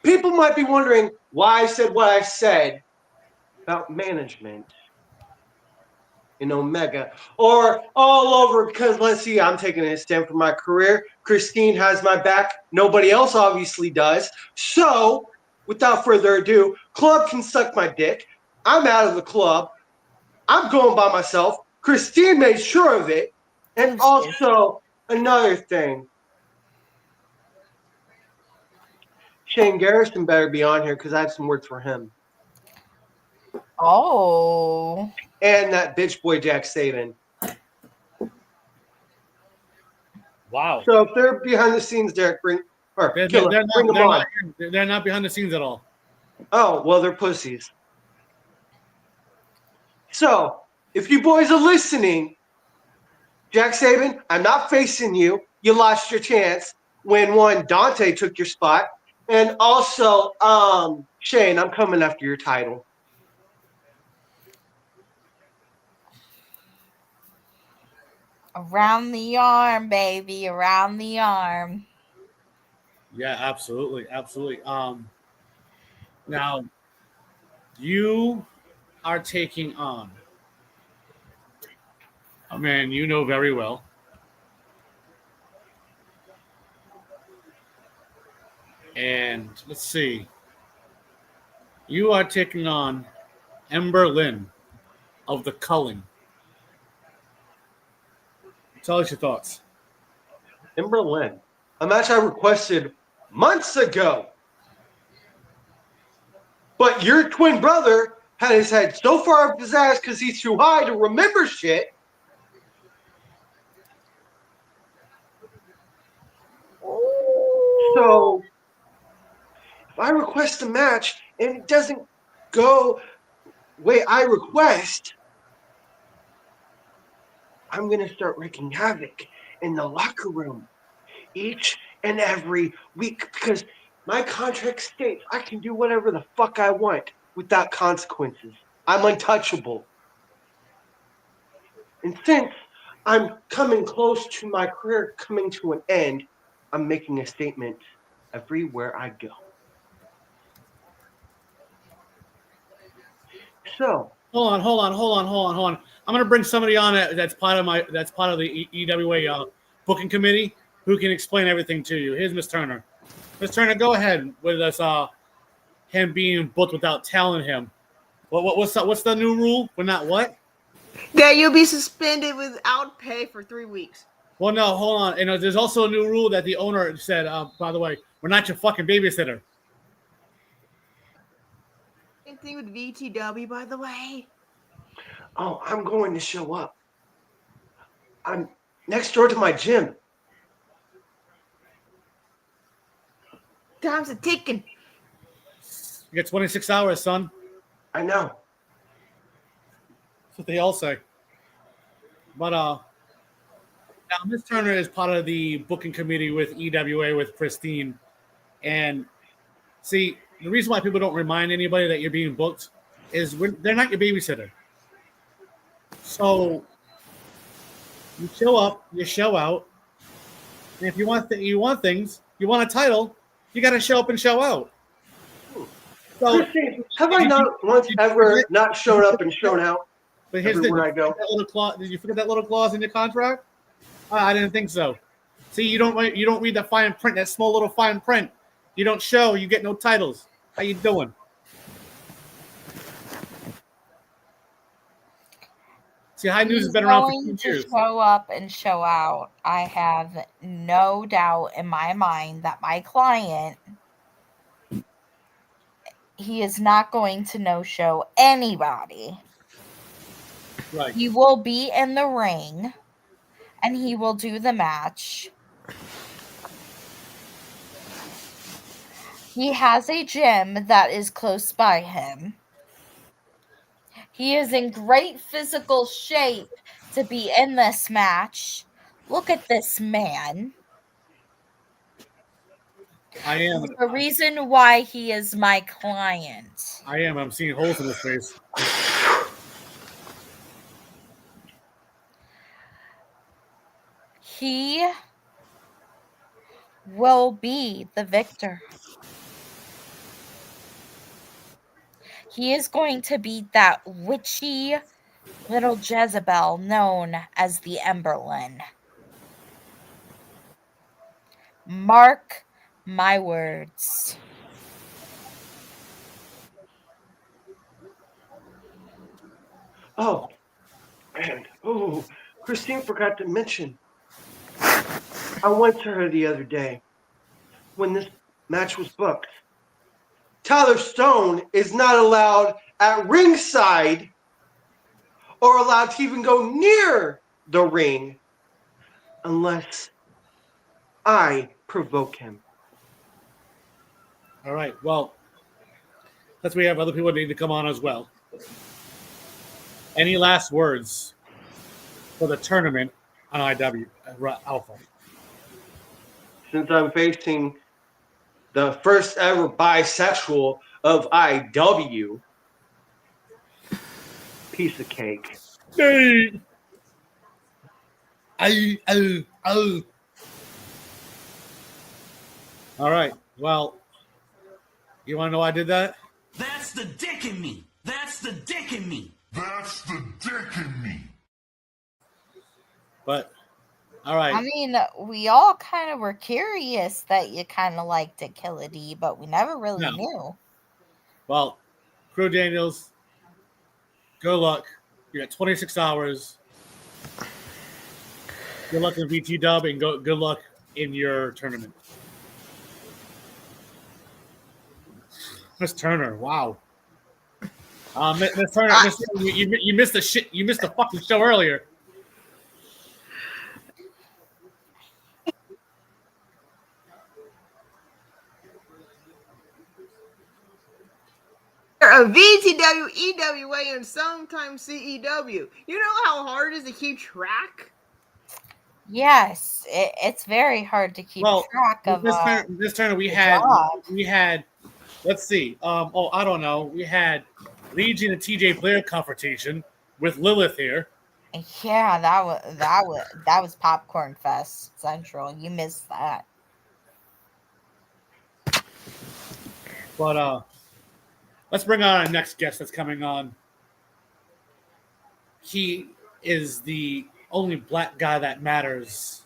people might be wondering why I said what I said about management in Omega or all over because let's see, I'm taking a stand for my career. Christine has my back. Nobody else obviously does. So, without further ado, club can suck my dick. I'm out of the club. I'm going by myself. Christine made sure of it. And also, another thing. Shane Garrison better be on here because I have some words for him. Oh. And that bitch boy Jack Saban. Wow. So if they're behind the scenes, Derek, bring them on. They're not behind the scenes at all. Oh, well, they're pussies. So, if you boys are listening, Jack Saban, I'm not facing you. You lost your chance when Dante took your spot. And also, Shane, I'm coming after your title. Around the arm, baby. Around the arm. Yeah, absolutely. Now, you are taking on a man you know very well. And let's see. You are taking on Ember Lynn of the Culling. Tell us your thoughts. Ember Lynn, a match I requested months ago. But your twin brother had his head so far up his ass because he's too high to remember shit. So, if I request a match and it doesn't go the way I request, I'm going to start wreaking havoc in the locker room each and every week because my contract states I can do whatever the fuck I want without consequences. I'm untouchable. And since I'm coming close to my career coming to an end, I'm making a statement everywhere I go. So, hold on. I'm gonna bring somebody on that's part of the EWA booking committee who can explain everything to you. Here's Miss Turner. Miss Turner, go ahead with us. Him being booked without telling him. What's the new rule? We're not what? That you'll be suspended without pay for 3 weeks. Well, no, hold on. And there's also a new rule that the owner said. By the way, we're not your fucking babysitter. Same thing with VTW, by the way. oh, I'm going to show up. I'm next door to my gym. Time's a ticking. You get 26 hours, son. I know. That's what they all say. But now Miss Turner is part of the booking committee with EWA with Christine. And see, the reason why people don't remind anybody that you're being booked is they're not your babysitter. So you show up, you show out, and if you want things, you want a title, you got to show up and show out. So, Christine, have I not once ever not shown up and shown out? But here's everywhere I go. Did you forget that little clause in your contract? I didn't think so. See, you don't read that fine print, that small little fine print. You don't show, you get no titles. How you doing? See, High News has been around for 2 years. Show up and show out. I have no doubt in my mind that my client, he is not going to no-show anybody. Right. He will be in the ring, and he will do the match. He has a gym that is close by him. He is in great physical shape to be in this match. Look at this man. I am. There's a reason why he is my client. I am. I'm seeing holes in his face. He will be the victor. He is going to beat that witchy little Jezebel known as the Emberlyn. Mark my words. Oh, and Christine forgot to mention. I went to her the other day when this match was booked. Tyler Stone is not allowed at ringside or allowed to even go near the ring unless I provoke him. All right. Well, since we have other people that need to come on as well. Any last words for the tournament on IW Alpha? Since I'm facing the first ever bisexual of IW, piece of cake. Hey. All right. Well, you want to know why I did that? That's the dick in me. That's the dick in me. That's the dick in me. But, all right. I mean, we all kind of were curious that you kind of liked to kill a D, but we never really knew. Well, Crew Daniels, good luck. You got 26 hours. Good luck in VT Dub and good luck in your tournament. Miss Turner, wow. Miss Turner, you missed the shit. You missed the fucking show earlier. Of VTW, EWA, and sometimes CEW. You know how hard it is to keep track? Yes, it's very hard to keep track of. This Turner, we had. Let's see. I don't know. We had Legion and TJ Blair confrontation with Lilith here. Yeah, that was Popcorn Fest Central. You missed that. But let's bring on our next guest that's coming on. He is the only black guy that matters.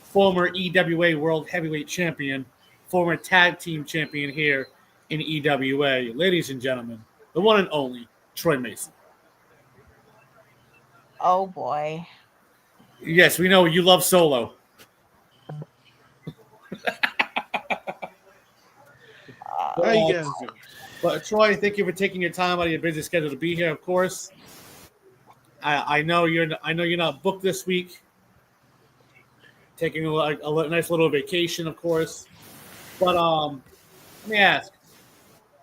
Former EWA World Heavyweight Champion, former Tag Team Champion here in EWA. Ladies and gentlemen, the one and only Troy Mason. Oh boy. Yes, we know you love Solo. How you guys doing? But Troy, thank you for taking your time out of your busy schedule to be here. Of course, I know you're not booked this week, taking a nice little vacation, of course. But let me ask,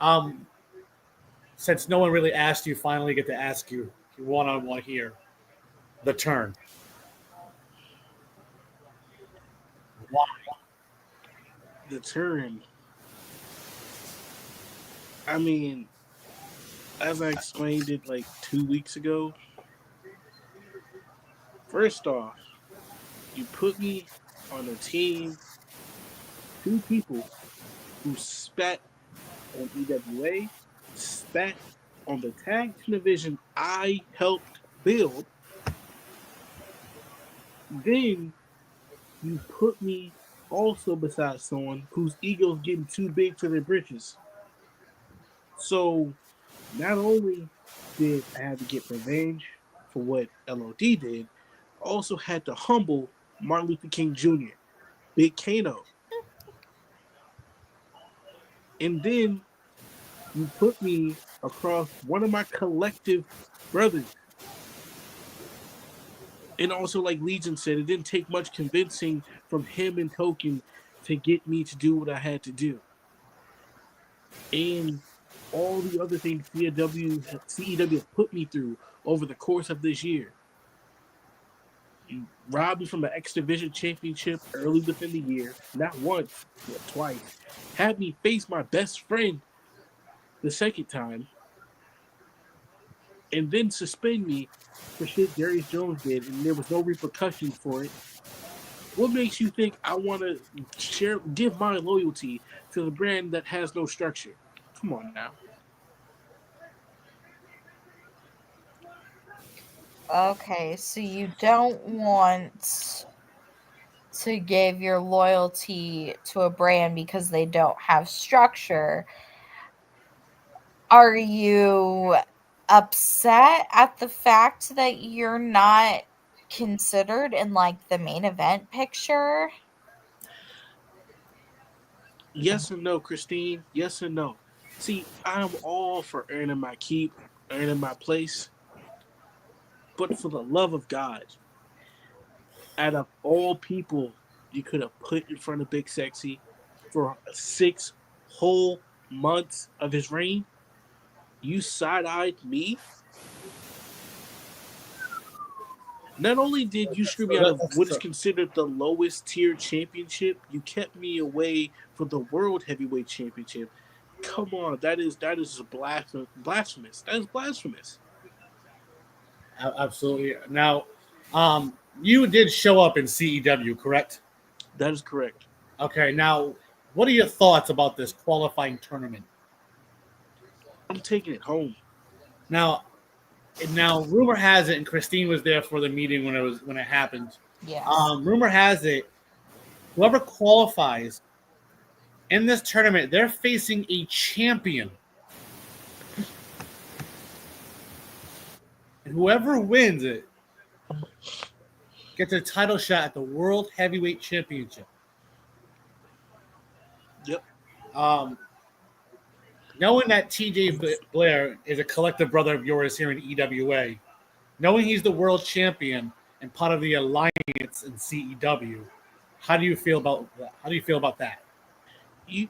um, since no one really asked you, finally get to ask you one on one here. The turn. Why? The turn. I mean, as I explained it like 2 weeks ago, first off, you put me on a team, two people who spat on EWA, spat on the tag team division I helped build. Then you put me also beside someone whose ego's getting too big for their britches. So not only did I have to get revenge for what LOD did, I also had to humble Martin Luther King Jr., Big Kano. And then you put me across one of my collective brothers. And also, like Legion said, it didn't take much convincing from him and Token to get me to do what I had to do. And all the other things CEW put me through over the course of this year. You robbed me from an X Division championship early within the year, not once, but twice. Had me face my best friend the second time, and then suspend me for shit Darius Jones did, and there was no repercussions for it. What makes you think I want to give my loyalty to the brand that has no structure? Come on now. Okay, so you don't want to give your loyalty to a brand because they don't have structure. Are you upset at the fact that you're not considered in like the main event picture? Yes and no, Christine. Yes and no. See, I'm all for earning my keep, earning my place, but for the love of God, out of all people you could have put in front of Big Sexy for 6 whole months of his reign, you side-eyed me. Not only did you screw me out of what is considered the lowest tier championship, you kept me away from the World Heavyweight Championship. Come on, that is blasphemous. That is blasphemous. Absolutely. Now, you did show up in CEW, correct? That is correct. Okay. Now, what are your thoughts about this qualifying tournament? I'm taking it home. Now, rumor has it, and Christine was there for the meeting when it happened. Yes. Rumor has it, whoever qualifies in this tournament, they're facing a champion. And whoever wins it gets a title shot at the World Heavyweight Championship. Yep. Knowing that TJ Blair is a collective brother of yours here in EWA, knowing he's the world champion and part of the alliance in CEW, how do you feel about that? How do you feel about that? You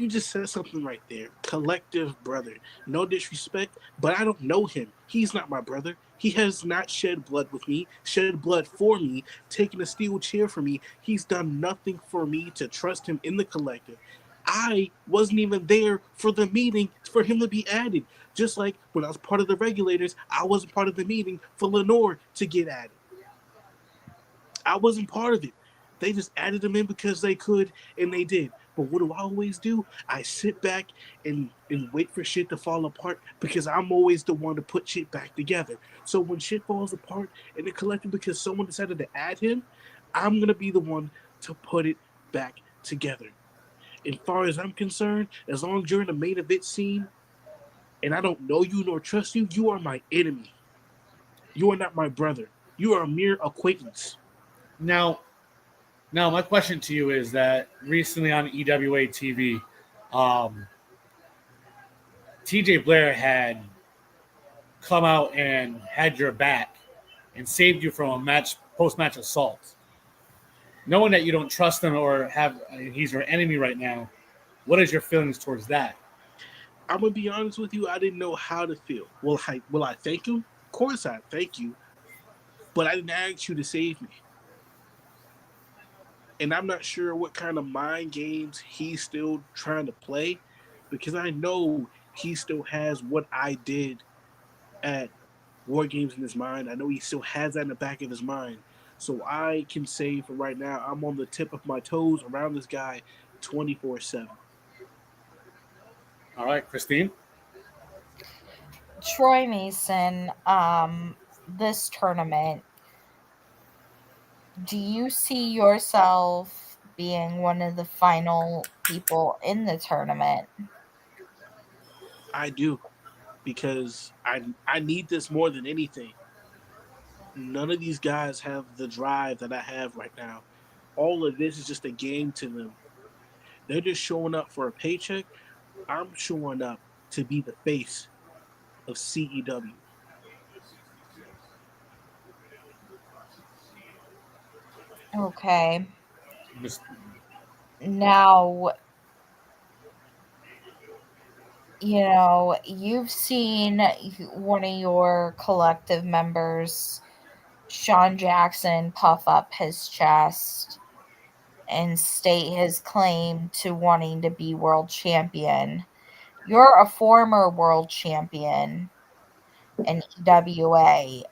just said something right there. Collective brother. No disrespect, but I don't know him. He's not my brother. He has not shed blood with me, shed blood for me, taken a steel chair for me. He's done nothing for me to trust him in the collective. I wasn't even there for the meeting for him to be added. Just like when I was part of the regulators, I wasn't part of the meeting for Lenore to get added. I wasn't part of it. They just added him in because they could, and they did. But what do I always do? I sit back and wait for shit to fall apart because I'm always the one to put shit back together. So when shit falls apart in the collective because someone decided to add him, I'm going to be the one to put it back together. As far as I'm concerned, as long as you're in the main event scene and I don't know you nor trust you, you are my enemy. You are not my brother. You are a mere acquaintance. Now, my question to you is that recently on EWA TV, TJ Blair had come out and had your back and saved you from a post-match assault. knowing that you don't trust him or have he's your enemy right now, what is your feelings towards that? I'm gonna be honest with you. I didn't know how to feel. Will I thank him? Of course I thank you, but I didn't ask you to save me. And I'm not sure what kind of mind games he's still trying to play, because I know he still has what I did at War Games in his mind. I know he still has that in the back of his mind. So I can say for right now, I'm on the tip of my toes around this guy 24/7. All right, Christine. Troy Mason, this tournament, do you see yourself being one of the final people in the tournament? I do, because I need this more than anything. None of these guys have the drive that I have right now. All of this is just a game to them. They're just showing up for a paycheck. I'm showing up to be the face of CEW. Okay. Miss- Now, you've seen one of your collective members, Sean Jackson, puff up his chest and state his claim to wanting to be world champion. You're a former world champion in EWA.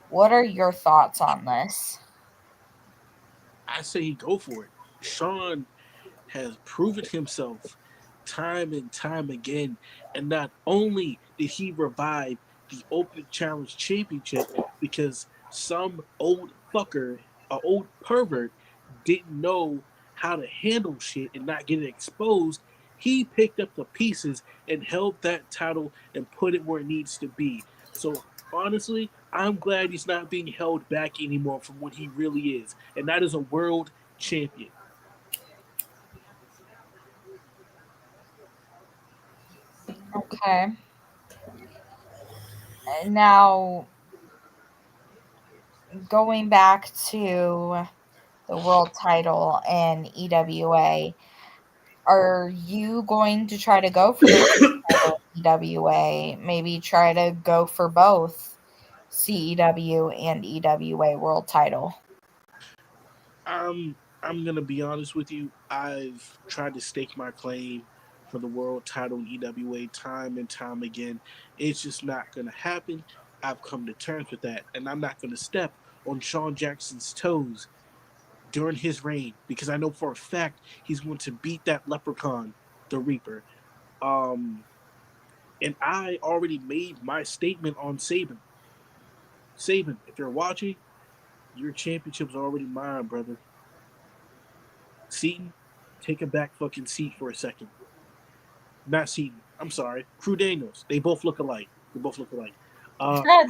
What are your thoughts on this? I say go for it. Sean has proven himself time and time again. And not only did he revive the Open Challenge Championship because some old fucker, a old pervert, didn't know how to handle shit and not get it exposed, he picked up the pieces and held that title and put it where it needs to be. So honestly, I'm glad he's not being held back anymore from what he really is, and that is a world champion. Okay. Now, going back to the world title and EWA, are you going to try to go for the world title in EWA? Maybe try to go for both CEW and EWA world title. I'm gonna be honest with you. I've tried to stake my claim for the world title in EWA time and time again. It's just not gonna happen. I've come to terms with that, and I'm not gonna step on Sean Jackson's toes during his reign because I know for a fact he's going to beat that leprechaun, the Reaper. Um, and I already made my statement on Saban. Saban, if you're watching, your championship's already mine, brother. Seaton, take a back fucking seat for a second. Not Seaton. I'm sorry. Crew Daniels. They both look alike. They both look alike.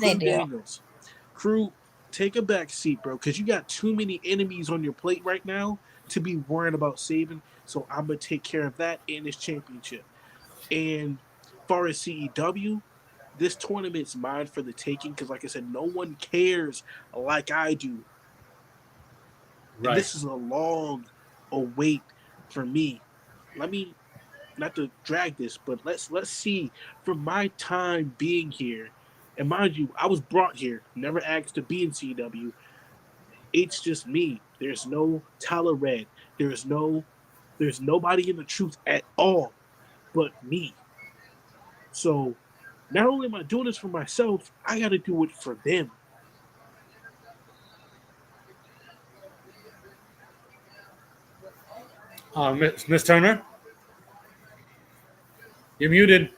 They Crew do. Daniels. Crew, take a back seat, bro, because you got too many enemies on your plate right now to be worrying about saving. So I'm gonna take care of that in this championship. And far as CEW, this tournament's mine for the taking because, like I said, no one cares like I do, and Right. this is a long await for me. Let me not to drag this, but let's see from my time being here. And mind you, I was brought here, never asked to be in CW. It's just me. There's no Tyler Red. There's nobody in the truth at all but me. So not only am I doing this for myself, I gotta do it for them. Miss Turner, you're muted.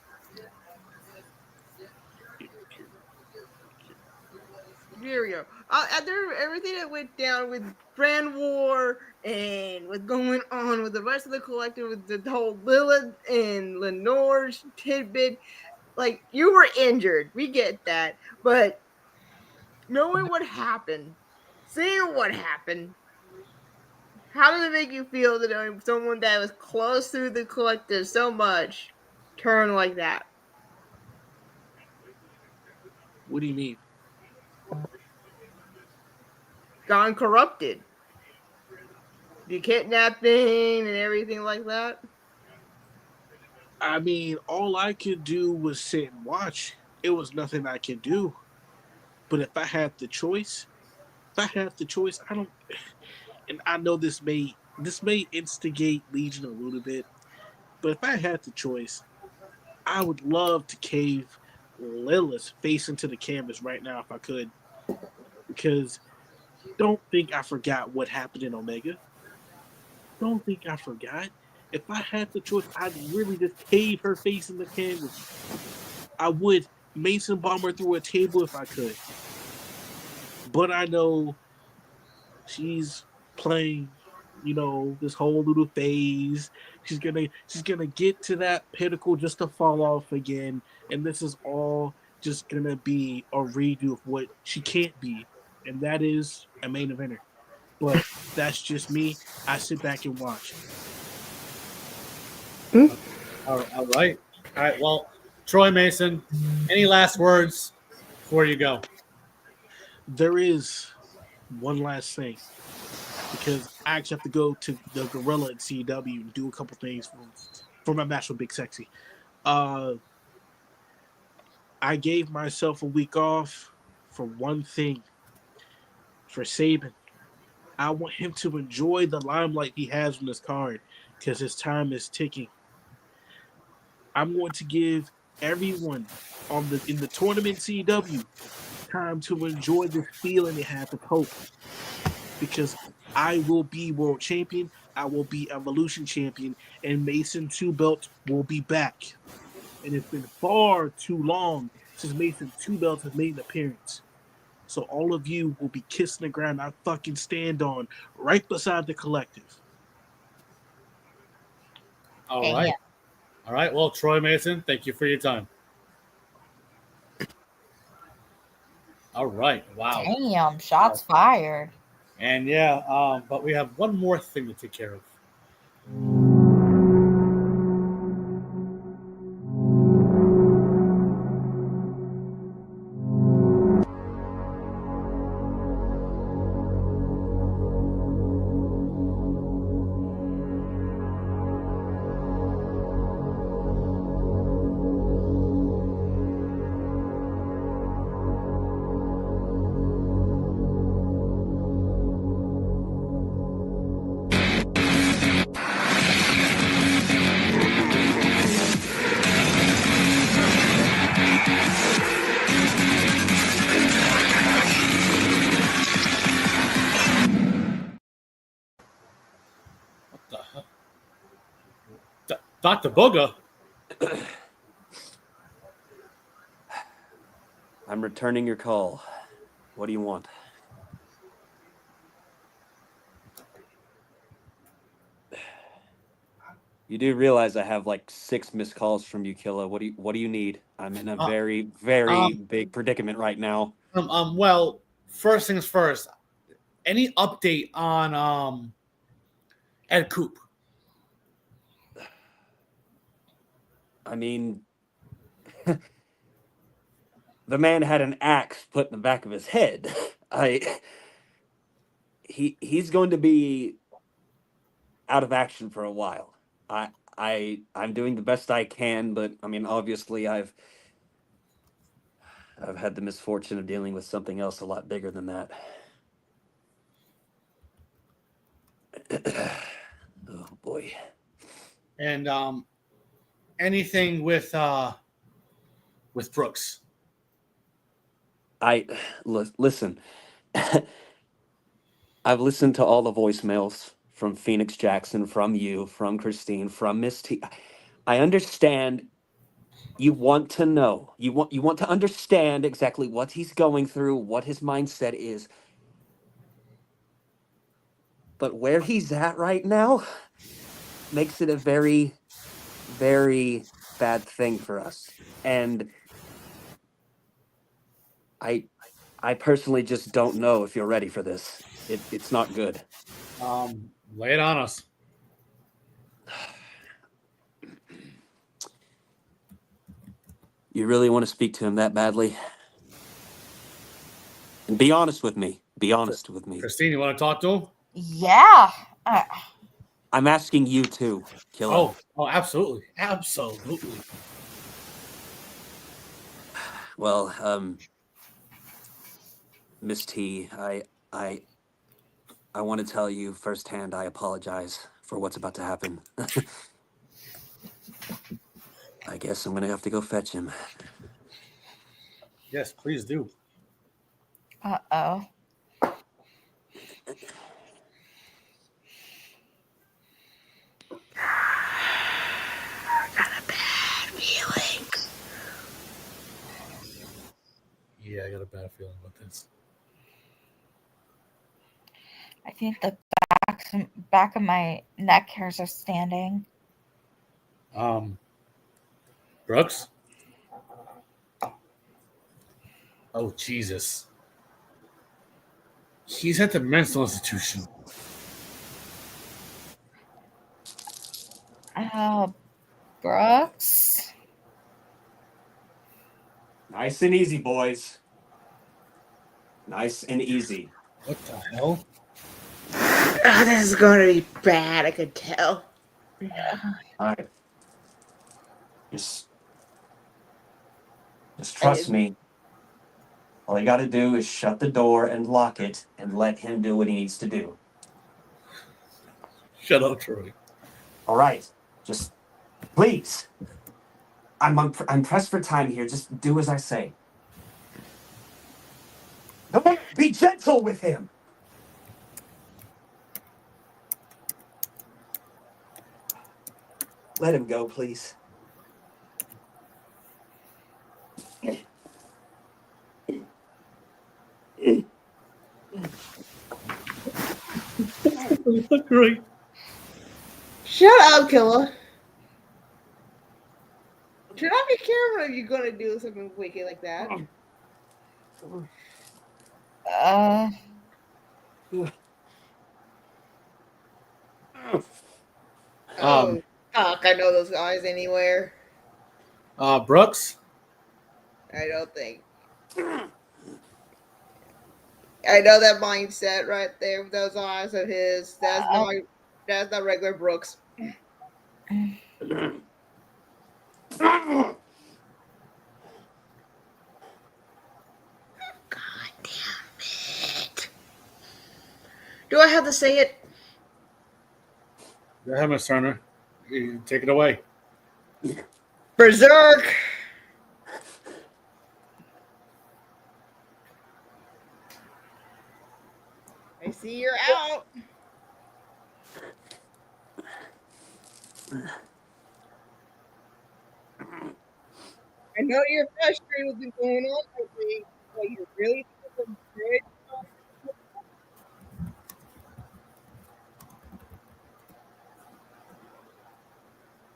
Here we go. After everything that went down with Brand War and what's going on with the rest of the collective, with the whole Lilith and Lenore's tidbit, like, you were injured. We get that. But knowing what happened, seeing what happened, how does it make you feel that someone that was close to the collective so much turn like that? What do you mean? gone corrupted. The kidnapping and everything like that. I mean, all I could do was sit and watch. It was nothing I could do. But if I had the choice, I don't. And I know this may instigate Legion a little bit, but if I had the choice, I would love to cave Lilith face into the canvas right now if I could, because don't think I forgot what happened in Omega. Don't think I forgot. If I had the choice, I'd really just cave her face in the canvas. I would Mason bomb her through a table if I could. But I know she's playing, this whole little phase. She's gonna get to that pinnacle just to fall off again, and this is all just gonna be a redo of what she can't be, and that is a main eventer. But that's just me. I sit back and watch. All right. All right. Well, Troy Mason, any last words before you go? There is one last thing, because I actually have to go to the Gorilla at CW and do a couple things for my match with Big Sexy. I gave myself a week off for one thing, for Saban. I want him to enjoy the limelight he has on this card, because his time is ticking. I'm going to give everyone in the tournament CW time to enjoy this feeling they have with hope, because I will be world champion, I will be evolution champion, and Mason 2 Belt will be back. And it's been far too long since Mason 2 Belt has made an appearance. So all of you will be kissing the ground I fucking stand on, right beside the collective. All right. All right. Well, Troy Mason, thank you for your time. All right. Wow. Damn, shots fired. And yeah, but we have one more thing to take care of. Dr. Booger? I'm returning your call. What do you want? You do realize I have like 6 missed calls from you, Killa. What do you need? I'm in a very, very big predicament right now. Well, first things first. Any update on Ed Coop? I mean, the man had an axe put in the back of his head. He's going to be out of action for a while. I'm doing the best I can, but I mean, obviously, I've had the misfortune of dealing with something else a lot bigger than that. Oh boy. And anything with Brooks? Listen. I've listened to all the voicemails from Phoenix Jackson, from you, from Christine, from Miss T. I understand you want to know. You want to understand exactly what he's going through, what his mindset is. But where he's at right now makes it a very, very bad thing for us. And I personally just don't know if you're ready for this. It's not good. Lay it on us. You really want to speak to him that badly? And be honest with me. Be honest with me. Christine, you want to talk to him? Yeah. I'm asking you too, Killer. Oh, absolutely. Absolutely. Well, Miss T, I want to tell you firsthand, I apologize for what's about to happen. I guess I'm gonna have to go fetch him. Yes, please do. Uh-oh. Yeah, I got a bad feeling about this. I think the back of my neck hairs are standing. Brooks? Oh, Jesus. He's at the mental institution. Brooks? Nice and easy, boys. Nice and easy. What the hell? Oh, this is going to be bad. I could tell. All right. Just trust me. All you got to do is shut the door and lock it and let him do what he needs to do. Shut up, Troy. All right. Just please. I'm pressed for time here. Just do as I say. Don't be gentle with him. Let him go, please. Great. Shut up, Killer. Turn off your camera if you're going to do something wicked like that. Oh, fuck. I know those eyes anywhere. Brooks? I don't think. I know that mindset right there with those eyes of his. That's not regular Brooks. God damn it. Do I have to say it? Go ahead, Miss Turner. You take it away. Berserk! I see you're out. I know you're frustrated with what's going on lately, but you're really doing good.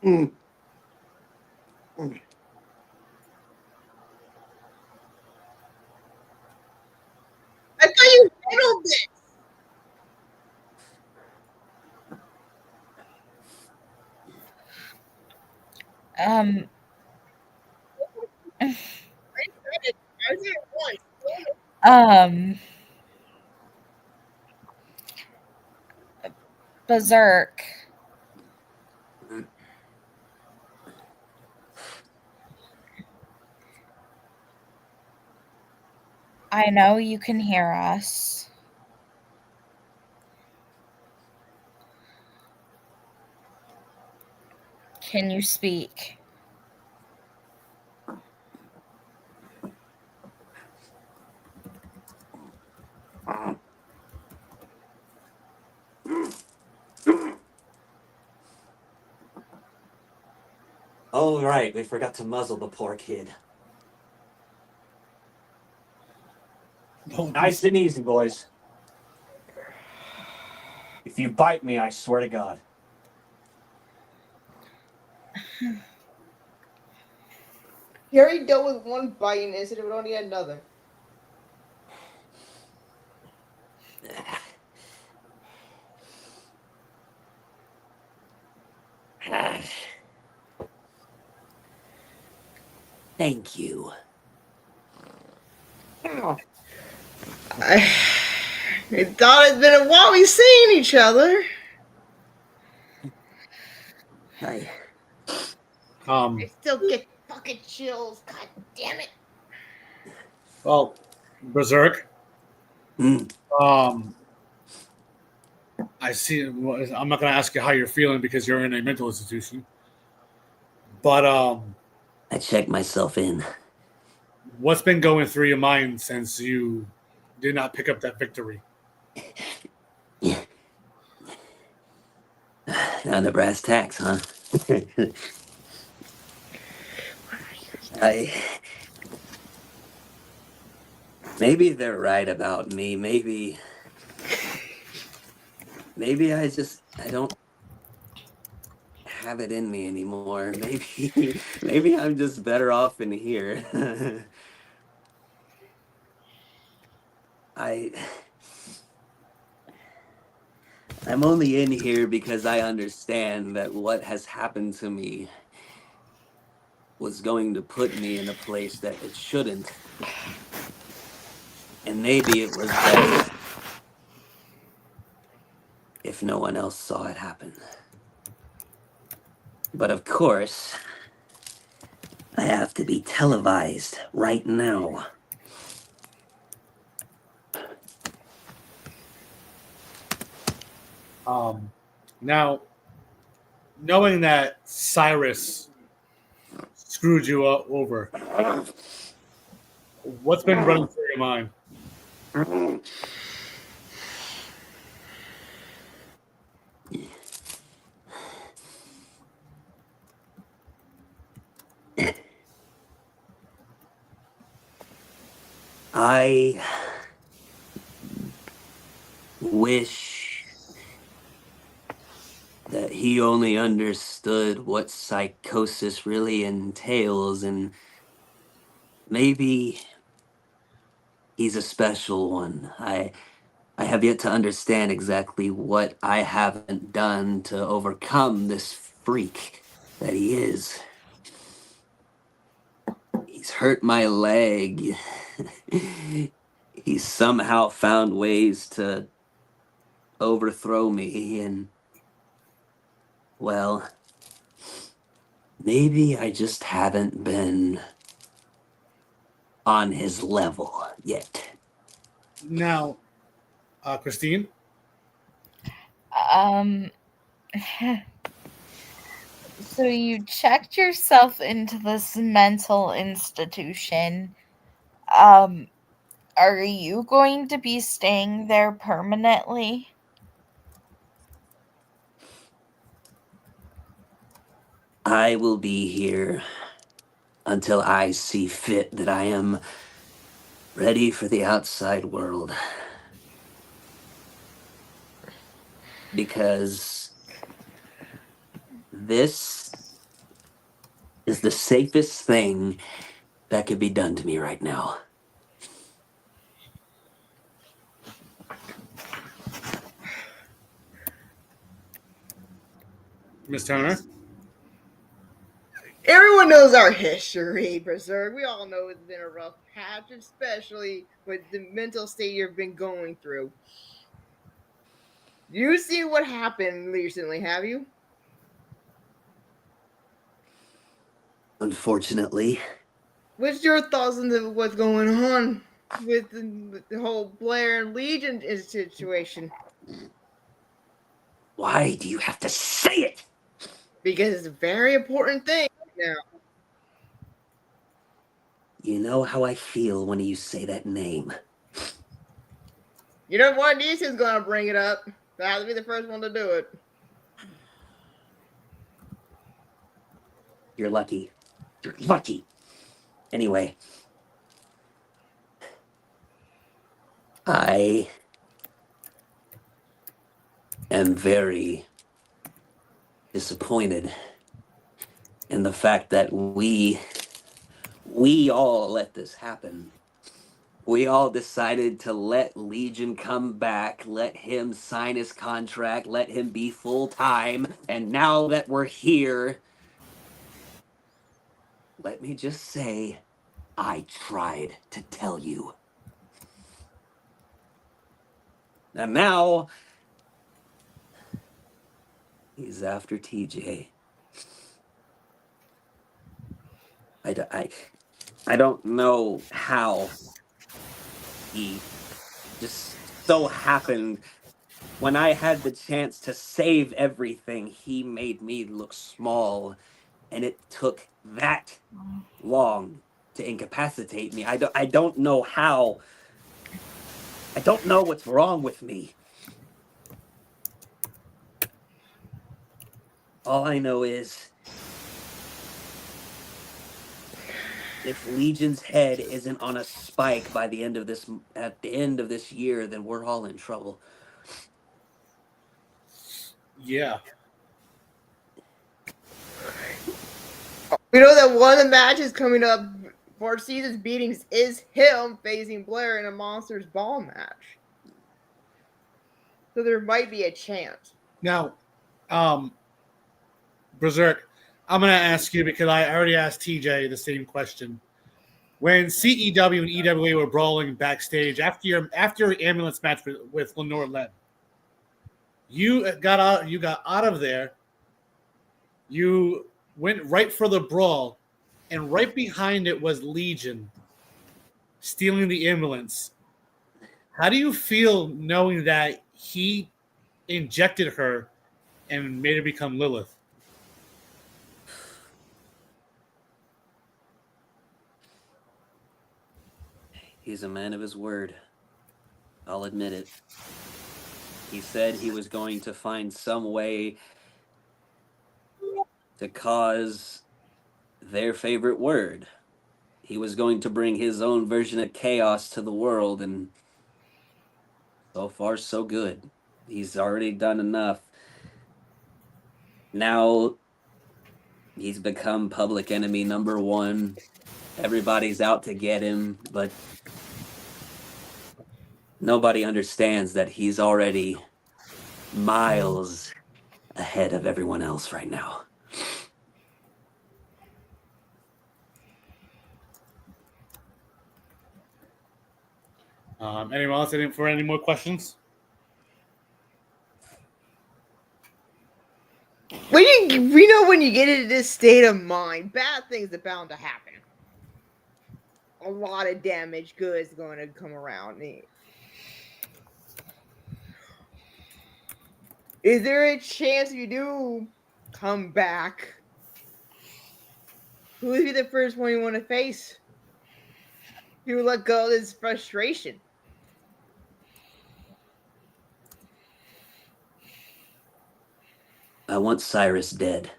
I thought you handled this. Berserk. I know you can hear us. Can you speak? Oh, right. We forgot to muzzle the poor kid. Nice and easy, boys. If you bite me, I swear to God. He already dealt with one biting incident, but only another. Thank you. I thought it'd been a while we seen each other. I I still get fucking chills. God damn it. Well, Berserk. I see. I'm not going to ask you how you're feeling because you're in a mental institution. But I checked myself in. what's been going through your mind since you did not pick up that victory? Now the brass tacks, huh? Maybe they're right about me. Maybe I don't have it in me anymore. Maybe I'm just better off in here. I'm only in here because I understand that what has happened to me was going to put me in a place that it shouldn't. And maybe it was best if no one else saw it happen. But of course, I have to be televised right now. Now, knowing that Cyrus screwed you over, what's been running through your mind? I wish that he only understood what psychosis really entails, and maybe he's a special one. I have yet to understand exactly what I haven't done to overcome this freak that he is. He's hurt my leg. He's somehow found ways to overthrow me, and, well, maybe I just haven't been on his level yet. Now, Christine? So you checked yourself into this mental institution. Are you going to be staying there permanently? I will be here until I see fit that I am ready for the outside world. Because this is the safest thing that could be done to me right now. Miss Turner? Everyone knows our history, Berserk. We all know it's been a rough patch, especially with the mental state you've been going through. You see what happened recently, have you? Unfortunately. What's your thoughts on what's going on with the whole Blair and Legion situation? Why do you have to say it? Because it's a very important thing now. You know how I feel when you say that name. You know what? DC's gonna bring it up. I have to be the first one to do it. You're lucky. You're lucky. Anyway, I am very disappointed in the fact that we all let this happen. We all decided to let Legion come back, let him sign his contract, let him be full-time, and now that we're here, let me just say, I tried to tell you. And now he's after TJ. I don't know how he just so happened when I had the chance to save everything, he made me look small, and it took that long to incapacitate me. I don't know how. I don't know what's wrong with me. All I know is if Legion's head isn't on a spike by the end of this at the end of this year, then we're all in trouble. Yeah. We know that one of the matches coming up for season's beatings is him facing Blair in a Monsters Ball match. So there might be a chance. Now, Berserk, I'm going to ask you because I already asked TJ the same question. When CEW and EWA were brawling backstage after your ambulance match with Lenore Len, you got out of there. You went right for the brawl, and right behind it was Legion stealing the ambulance. How do you feel knowing that he injected her and made her become Lilith? He's a man of his word. I'll admit it. He said he was going to find some way to cause their favorite word. He was going to bring his own version of chaos to the world, and so far, so good. He's already done enough. Now he's become public enemy number one. Everybody's out to get him, but nobody understands that he's already miles ahead of everyone else right now. Anyone else for any more questions? We know when you get into this state of mind, bad things are bound to happen. A lot of damaged goods going to come around. Is there a chance you do come back? Who would be the first one you want to face? You let go of this frustration. I want Cyrus dead.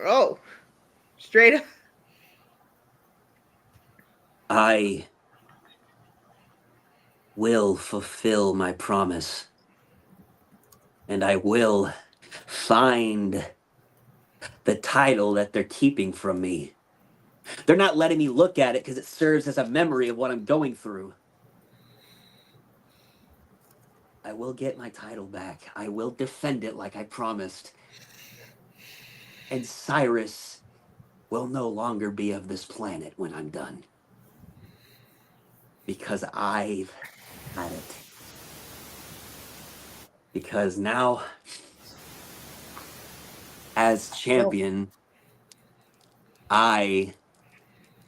Oh, straight up. I will fulfill my promise. And I will find the title that they're keeping from me. They're not letting me look at it because it serves as a memory of what I'm going through. I will get my title back. I will defend it like I promised. And Cyrus will no longer be of this planet when I'm done. Because I've had it. Because now, as champion, I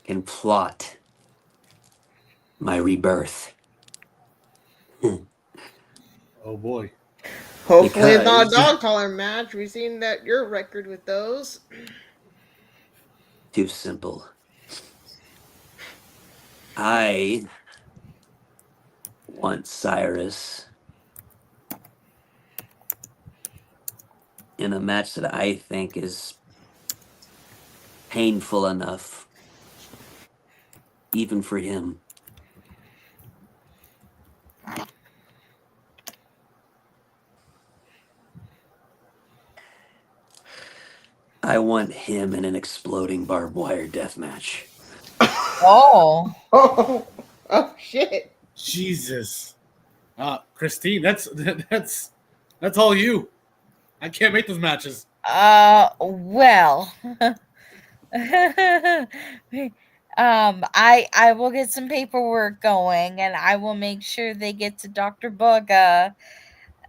can plot my rebirth. Oh boy. Hopefully it's not a dog collar match. We've seen that your record with those. Too simple. I want Cyrus in a match that I think is painful enough, even for him. I want him in an exploding barbed wire death match. Oh. Oh shit. Jesus. Christine, that's all you. I can't make those matches. Well. I will get some paperwork going, and I will make sure they get to Dr. Bugga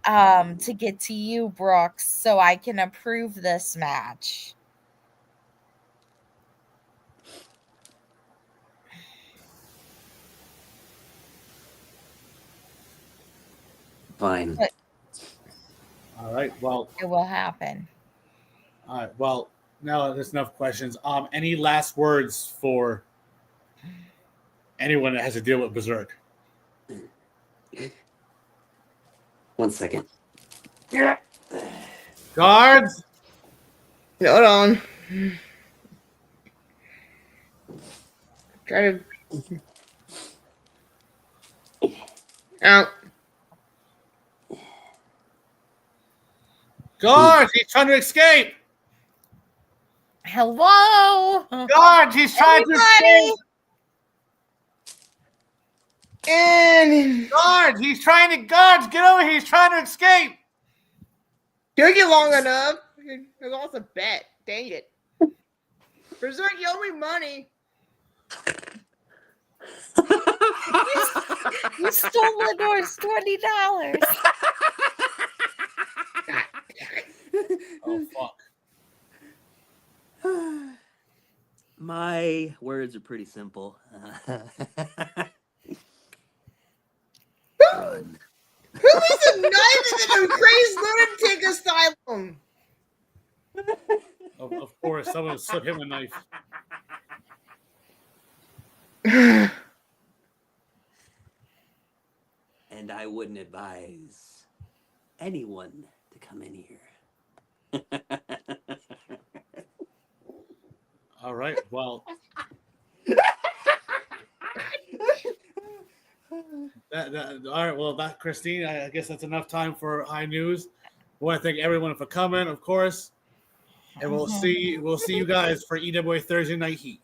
to get to you, Brooks, so I can approve this match. Fine. But All right. Well, it will happen. all right. Well, now there's enough questions. Any last words for anyone that has to deal with Berserk? 1 second. Guards. Hold on. Try to. Out. Guards. He's trying to escape. Hello, Guards. He's trying to escape. And Guards. He's trying to. Guards, get over here. He's trying to escape. took it long enough. I lost a bet. Dang it. Berserk, you owe me money. You stole Lenor's $20. Oh fuck. My words are pretty simple. Run. Who is a knife in the crazed lunatic asylum? Of course, someone slipped him a knife. And I wouldn't advise anyone to come in here. All right. Well, all right. Well, that Christine, I guess that's enough time for high news. I want to thank everyone for coming, of course, and we'll see you guys for EWA Thursday Night Heat.